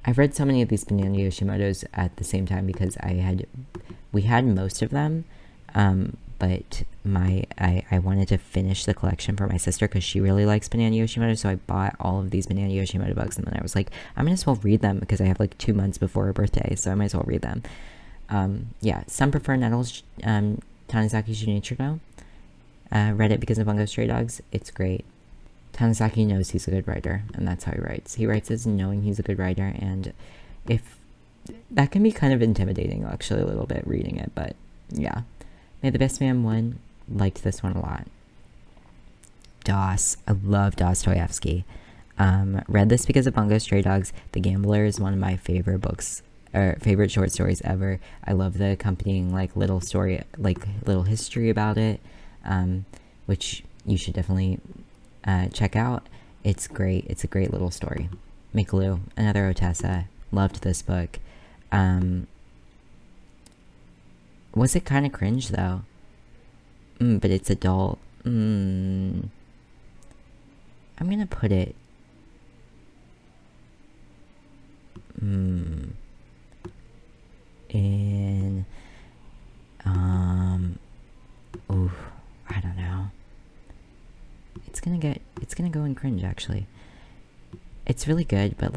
I've read so many of these Banana Yoshimotos at the same time because we had most of them, but I wanted to finish the collection for my sister because she really likes Banana Yoshimoto, so I bought all of these Banana Yoshimoto books, and then I was like, I might as well read them because I have like 2 months before her birthday, so I might as well read them. Yeah, some prefer Nettles, Tanizaki Junichiro. Read it because of Bungo Stray Dogs. It's great. Tanizaki knows he's a good writer, and that's how he writes. He writes as knowing he's a good writer, and if that can be kind of intimidating, actually, a little bit reading it, but yeah. May the Best Man win. Liked this one a lot. DOS. I love Dostoevsky. Read this because of Bungo Stray Dogs. The Gambler is one of my favorite books, or favorite short stories ever. I love the accompanying little story, little history about it, which you should definitely check out. It's great. It's a great little story. Mikalu, another Otessa. Loved this book. Was it kind of cringe though? But it's adult. I'm gonna put it. In. Ooh, I don't know. It's gonna go in cringe actually. It's really good, but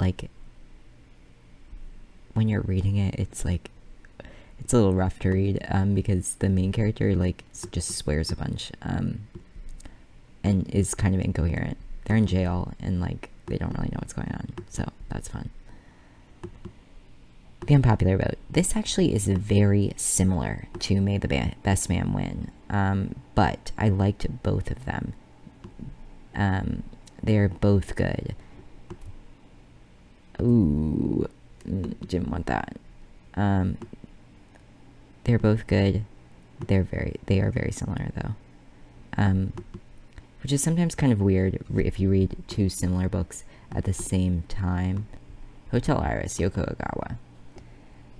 when you're reading it, it's a little rough to read, because the main character just swears a bunch, and is kind of incoherent. They're in jail and they don't really know what's going on, so that's fun. The Unpopular Vote. This actually is very similar to May the Best Man Win, but I liked both of them. They're both good. Ooh, didn't want that. They're both good. They are very similar though. Which is sometimes kind of weird if you read two similar books at the same time. Hotel Iris, Yoko Ogawa.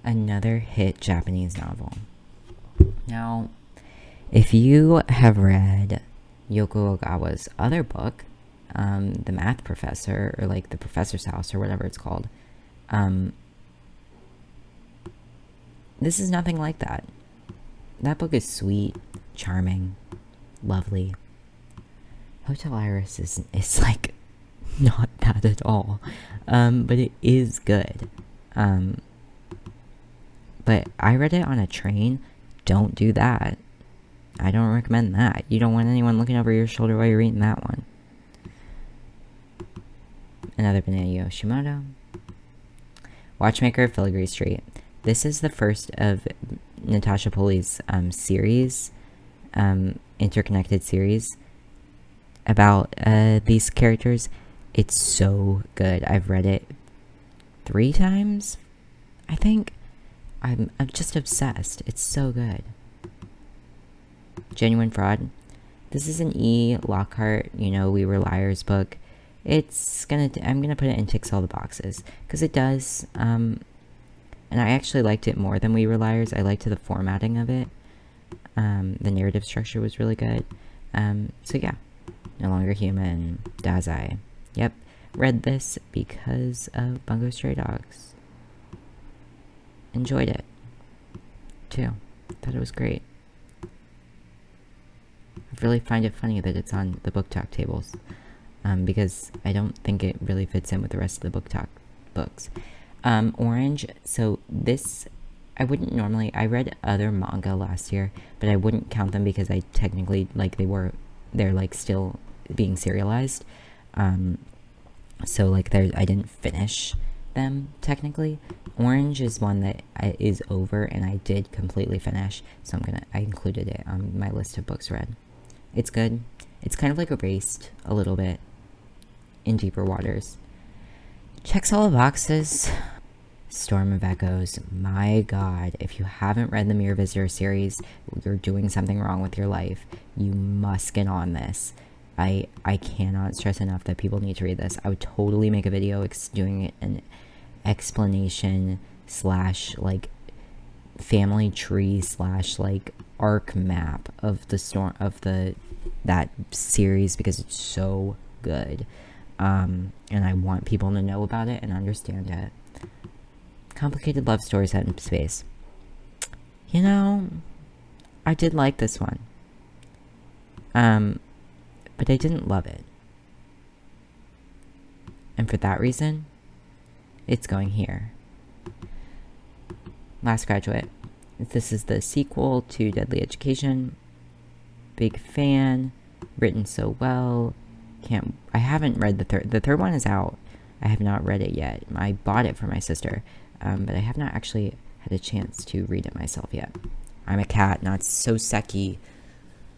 Another hit Japanese novel. Now, if you have read Yoko Ogawa's other book, The Math Professor, or The Professor's House, or whatever it's called, this is nothing like that. That book is sweet, charming, lovely. Hotel Iris is not that at all, but it is good. But I read it on a train. Don't do that. I don't recommend that. You don't want anyone looking over your shoulder while you're reading that one. Another Banana Yoshimoto. Watchmaker of Filigree Street. This is the first of Natasha Pulley's series, interconnected series about these characters. It's so good. I've read it 3 times, I think. I'm just obsessed. It's so good. Genuine Fraud. This is an E. Lockhart, We Were Liars book. I'm gonna put it in ticks all the boxes because it does. And I actually liked it more than We Were Liars. I liked the formatting of it. The narrative structure was really good. So yeah, No Longer Human, Dazai. Yep, read this because of Bungo Stray Dogs. Enjoyed it too. Thought it was great. I really find it funny that it's on the book talk tables, because I don't think it really fits in with the rest of the book talk books. Orange. So this, I wouldn't normally. I read other manga last year, but I wouldn't count them because I technically they're still being serialized. So I didn't finish them technically. Orange is one that is over and I did completely finish, so I included it on my list of books read. It's good. It's kind of Erased a little bit in deeper waters. Checks all the boxes. Storm of Echoes. My god, if you haven't read the Mirror Visitor series, you're doing something wrong with your life. You must get on this. I cannot stress enough that people need to read this. I would totally make a video doing an explanation / family tree / arc map of the storm of that series because it's so good. And I want people to know about it and understand it. Complicated love story set in space. You know, I did like this one. But I didn't love it. And for that reason, it's going here. Last Graduate. This is the sequel to Deadly Education. Big fan. Written so well. I haven't read the third. The third one is out. I have not read it yet. I bought it for my sister. But I have not actually had a chance to read it myself yet. I'm a Cat, not Soseki.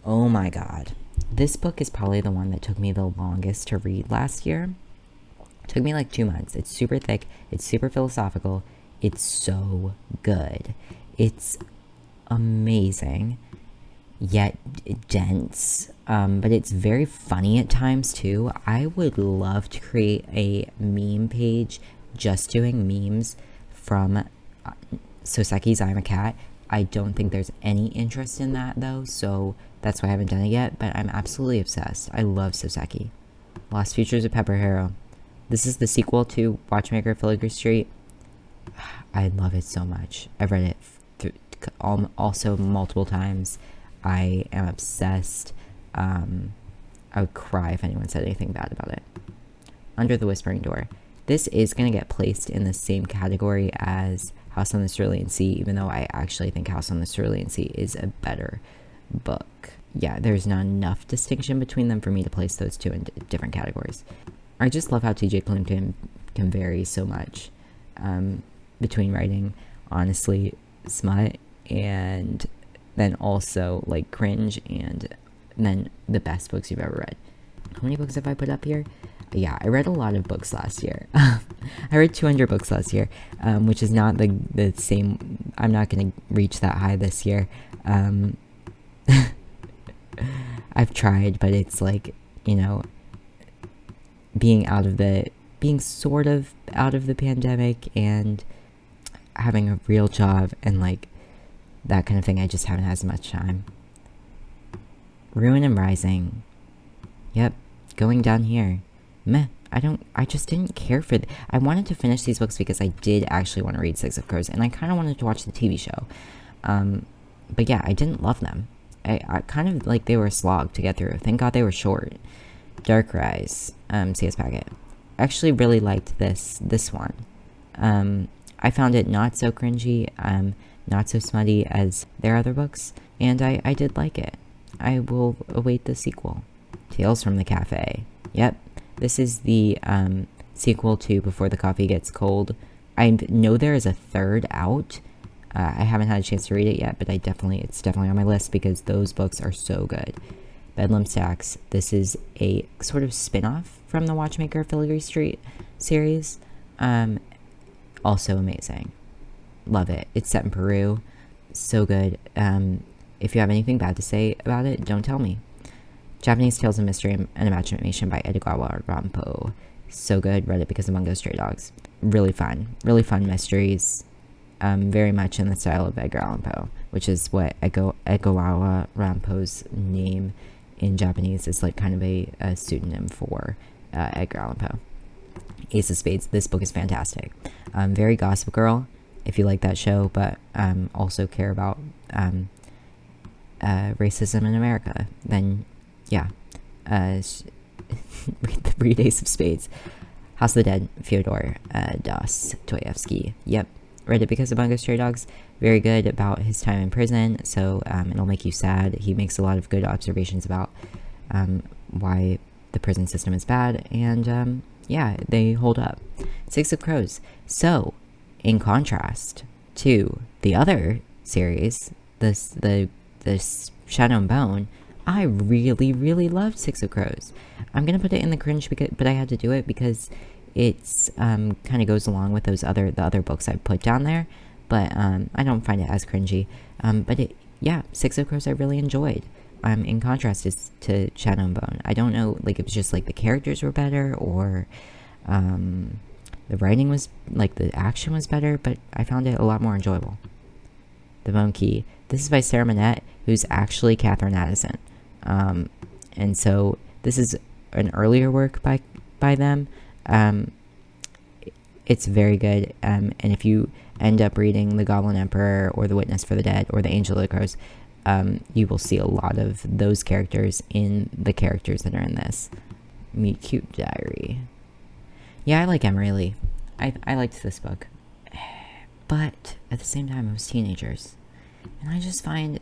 Oh my god. This book is probably the one that took me the longest to read last year. It took me like 2 months. It's super thick. It's super philosophical. It's so good. It's amazing, yet dense. But it's very funny at times too. I would love to create a meme page just doing memes from Soseki's I'm a Cat. I don't think there's any interest in that though, so that's why I haven't done it yet, but I'm absolutely obsessed. I love Soseki. Lost Futures of Pepper Hero. This is the sequel to Watchmaker Filigree Street. I love it so much. I've read it also multiple times. I am obsessed. I would cry if anyone said anything bad about it. Under the Whispering Door. This is going to get placed in the same category as House on the Cerulean Sea, even though I actually think House on the Cerulean Sea is a better book. Yeah, there's not enough distinction between them for me to place those two in different categories. I just love how TJ Klune can vary so much between writing, honestly, smut, and then also like cringe, and then the best books you've ever read. How many books have I put up here? Yeah, I read a lot of books last year. I read 200 books last year, which is not the same. I'm not going to reach that high this year. I've tried, but it's like, you know, being sort of out of the pandemic and having a real job and like that kind of thing, I just haven't had as much time. Ruin and Rising. Yep, going down here. Meh. I just didn't care for I wanted to finish these books because I did actually want to read Six of Crows, and I kind of wanted to watch the TV show. But yeah, I didn't love them. I kind of like they were a slog to get through. Thank God they were short. Dark Rise, CS Packet. I actually really liked this one. I found it not so cringy, not so smutty as their other books, and I did like it. I will await the sequel. Tales from the Cafe. Yep. This is the sequel to Before the Coffee Gets Cold. I know there is a third out. I haven't had a chance to read it yet, but it's definitely on my list because those books are so good. Bedlam Stacks. This is a sort of spin-off from the Watchmaker Filigree Street series. Also amazing. Love it. It's set in Peru. So good. If you have anything bad to say about it, don't tell me. Japanese Tales of Mystery and Imagination by Edogawa Rampo. So good. Read it because of Bungo Stray Dogs. Really fun. Really fun mysteries. Very much in the style of Edgar Allan Poe, which is what Edogawa Rampo's name in Japanese is like kind of a pseudonym for Edgar Allan Poe. Ace of Spades. This book is fantastic. Very Gossip Girl, if you like that show, but also care about racism in America, then yeah, read Ace of Spades. House of the Dead, Fyodor Dostoevsky. Yep, read it because of Bungo Stray Dogs. Very good about his time in prison, so it'll make you sad. He makes a lot of good observations about why the prison system is bad, and yeah, they hold up. Six of Crows. So, in contrast to the other series, the Shadow and Bone, I really, really loved Six of Crows. I'm gonna put it in the cringe, but I had to do it because it's kind of goes along with the other books I put down there. But I don't find it as cringy. But Six of Crows I really enjoyed. In contrast to Shadow and Bone. I don't know, like it was just like the characters were better, or the writing was like the action was better, but I found it a lot more enjoyable. The Bone Key. This is by Sarah Monette, who's actually Catherine Addison. And so this is an earlier work by them. It's very good. And if you end up reading The Goblin Emperor or The Witness for the Dead or The Angel that Grows, you will see a lot of those characters in the characters that are in this. Meet Cute Diary. Yeah, I like Emery Lee. I liked this book. But at the same time, it was teenagers. And I just find,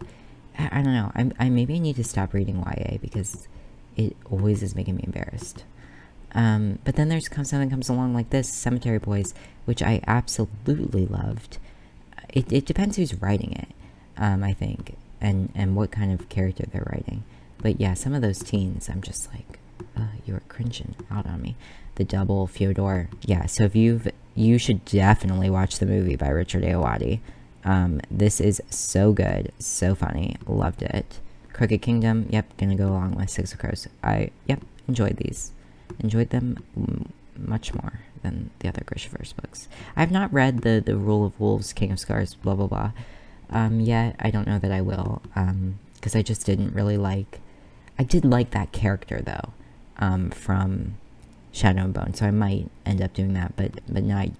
I don't know, I maybe need to stop reading YA because it always is making me embarrassed. But then there's something comes along like this, Cemetery Boys, which I absolutely loved. It depends who's writing it, I think, and what kind of character they're writing. But yeah, some of those teens, I'm just like, you're cringing out on me. The Double, Fyodor. Yeah, so if you should definitely watch the movie by Richard Ayoade. This is so good, so funny, loved it. Crooked Kingdom, yep, gonna go along with Six of Crows. Enjoyed these. Enjoyed them much more than the other Grishaverse books. I've not read the Rule of Wolves, King of Scars, blah blah blah, yet. I don't know that I will, because I just didn't really like. I did like that character though, from Shadow and Bone, so I might end up doing that, but now I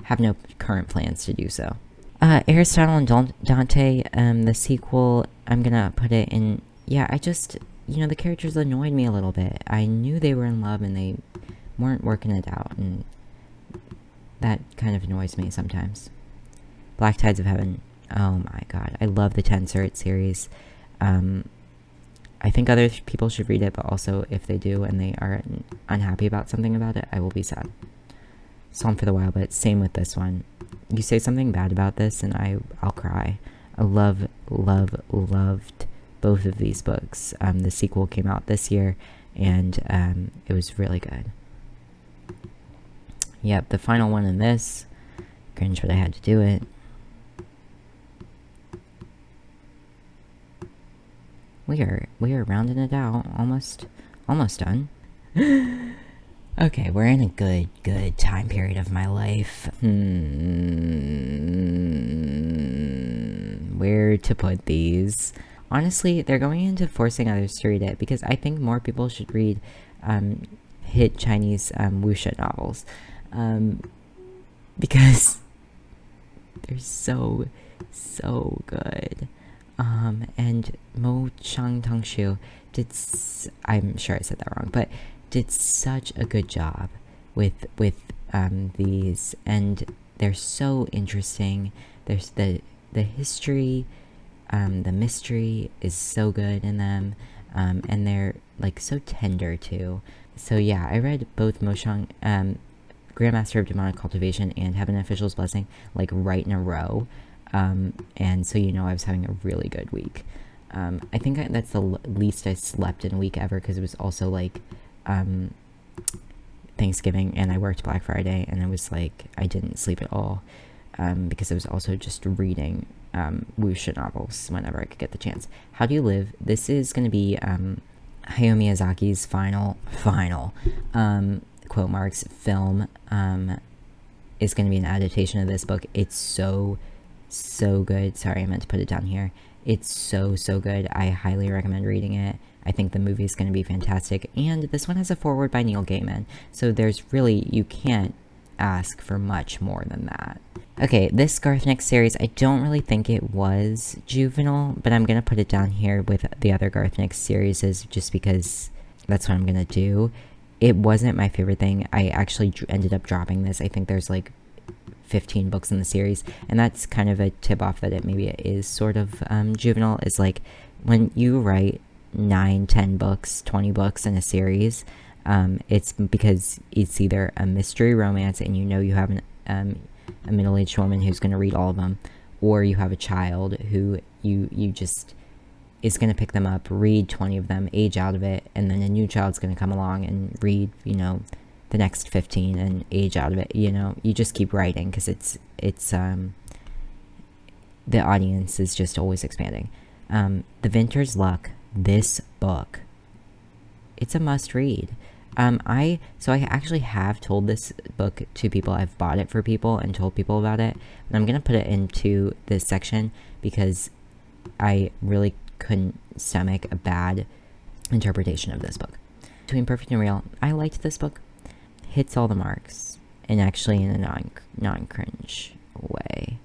have no current plans to do so. Aristotle and Dante, the sequel, I'm gonna put it in. Yeah, I just, the characters annoyed me a little bit. I knew they were in love and they weren't working it out, and that kind of annoys me sometimes. Black Tides of Heaven. Oh my god, I love the Tensert series. I think other people should read it, but also if they do and they are unhappy about something about it, I will be sad. Psalm for the Wild, but same with this one. You say something bad about this and I'll cry. I loved both of these books. The sequel came out this year, and it was really good. Yep, the final one in this. Cringe, but I had to do it. We are rounding it out. Almost done. Okay, we're in a good time period of my life. Where to put these? Honestly, they're going into forcing others to read it, because I think more people should read hit Chinese wuxia novels, because they're so good. And Mo Chang-Tong-Shu I'm sure I said that wrong, but did such a good job with these, and they're so interesting. There's the history, the mystery is so good in them, and they're like so tender too. So yeah, I read both Mo Shang, Grandmaster of Demonic Cultivation, and Heaven Official's Blessing like right in a row. And so I was having a really good week. I think that's the least I slept in a week ever, because it was also like Thanksgiving, and I worked Black Friday, and it was like I didn't sleep at all, because I was also just reading wuxia novels whenever I could get the chance. How Do You Live? This is going to be Hayao Miyazaki's final quote marks film. Is going to be an adaptation of this book. It's so good. Sorry, I meant to put it down here. It's so good. I highly recommend reading it. I think the movie is going to be fantastic, and this one has a foreword by Neil Gaiman, so you can't ask for much more than that. Okay, this Garth Nix series, I don't really think it was juvenile, but I'm going to put it down here with the other Garth Nix series, just because that's what I'm going to do. It wasn't my favorite thing. I actually ended up dropping this. I think there's like 15 books in the series, and that's kind of a tip off that it is sort of juvenile. Is like when you write 9, 10 books, 20 books in a series, it's because it's either a mystery romance and you have a middle-aged woman who's going to read all of them, or you have a child who you just is going to pick them up, read 20 of them, age out of it, and then a new child's going to come along and read the next 15 and age out of it. You just keep writing, because it's the audience is just always expanding. The Vinter's Luck, this book, it's a must read. I actually have told this book to people. I've bought it for people and told people about it, and I'm gonna put it into this section because I really couldn't stomach a bad interpretation of this book. Between Perfect and Real, I liked this book. Hits all the marks, and actually in a non-cringe way.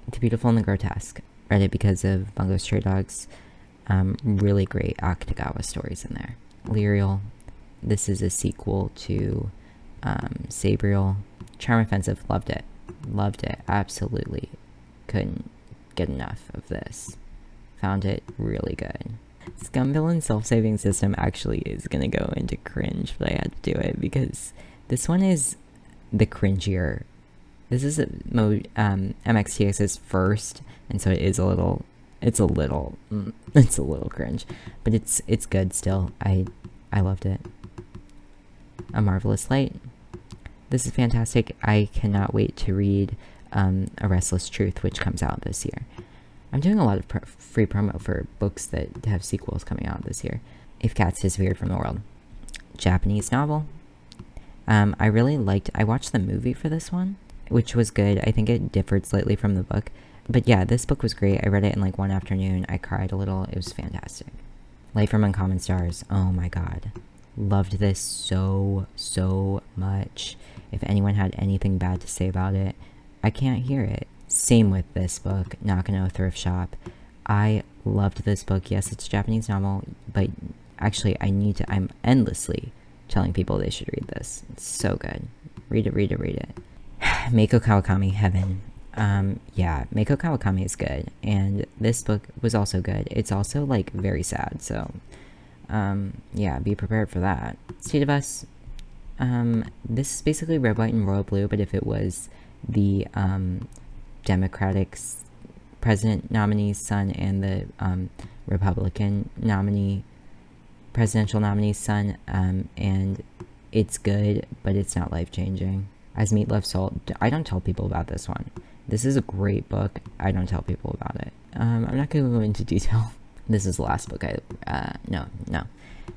The Beautiful and the Grotesque. Read it because of Bungo Stray Dogs. Really great Akutagawa stories in there. Lyrial. This is a sequel to Sabriel. Charm Offensive. Loved it. Loved it. Absolutely. Couldn't get enough of this. Found it really good. Scumvillain Self-Saving System actually is going to go into cringe, but I had to do it because this one is the cringier. This is MXTX's first, and so it's a little cringe, but it's good still. I loved it. A Marvelous Light. This is fantastic. I cannot wait to read A Restless Truth, which comes out this year. I'm doing a lot of free promo for books that have sequels coming out this year. If Cats Disappeared from the World. Japanese novel. I watched the movie for this one, which was good. I think it differed slightly from the book. But yeah, this book was great. I read it in like one afternoon. I cried a little. It was fantastic. Life from Uncommon Stars. Oh my god. Loved this so much. If anyone had anything bad to say about it, I can't hear it. Same with this book, Nakano Thrift Shop. I loved this book. Yes, it's a Japanese novel, but actually I'm endlessly telling people they should read this. It's so good. Read it. Meiko Kawakami, Heaven. Yeah, Meiko Kawakami is good, and this book was also good. It's also like very sad, so yeah, be prepared for that. State of Us. This is basically Red, White, and Royal Blue, but if it was the Democratic president nominee's son and the Republican presidential nominee's son, and it's good, but it's not life-changing. As Meat Love Salt, I don't tell people about this one. This is a great book. I don't tell people about it. I'm not going to go into detail. This is the last book no.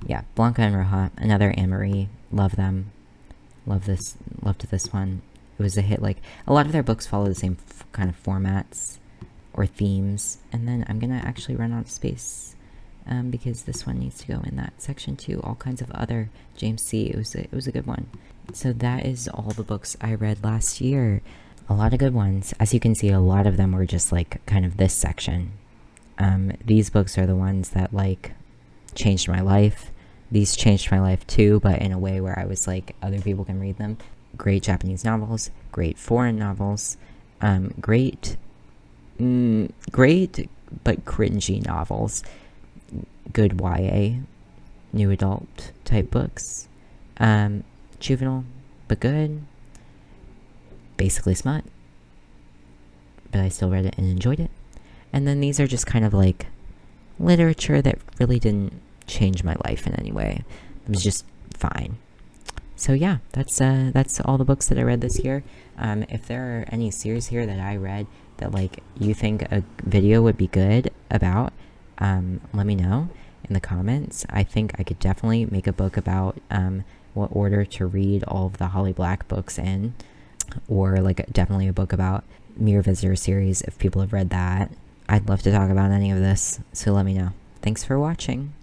Yeah, Blanca and Roja, another Anne-Marie. Love them. Loved this one. It was a hit. Like, a lot of their books follow the same kind of formats or themes. And then I'm going to actually run out of space because this one needs to go in that section too. All kinds of other James C. It was a good one. So that is all the books I read last year. A lot of good ones. As you can see, a lot of them were just like kind of this section. These books are the ones that like changed my life. These changed my life too, but in a way where I was like, other people can read them. Great Japanese novels, great foreign novels, great but cringy novels, good YA, new adult type books, juvenile but good, basically smut, but I still read it and enjoyed it. And then these are just kind of like literature that really didn't change my life in any way. It was just fine. So yeah, that's all the books that I read this year. If there are any series here that I read that like you think a video would be good about, let me know in the comments. I think I could definitely make a book about what order to read all of the Holly Black books in, or like definitely a book about Mirror Visitor series if people have read that. I'd love to talk about any of this, so let me know. Thanks for watching.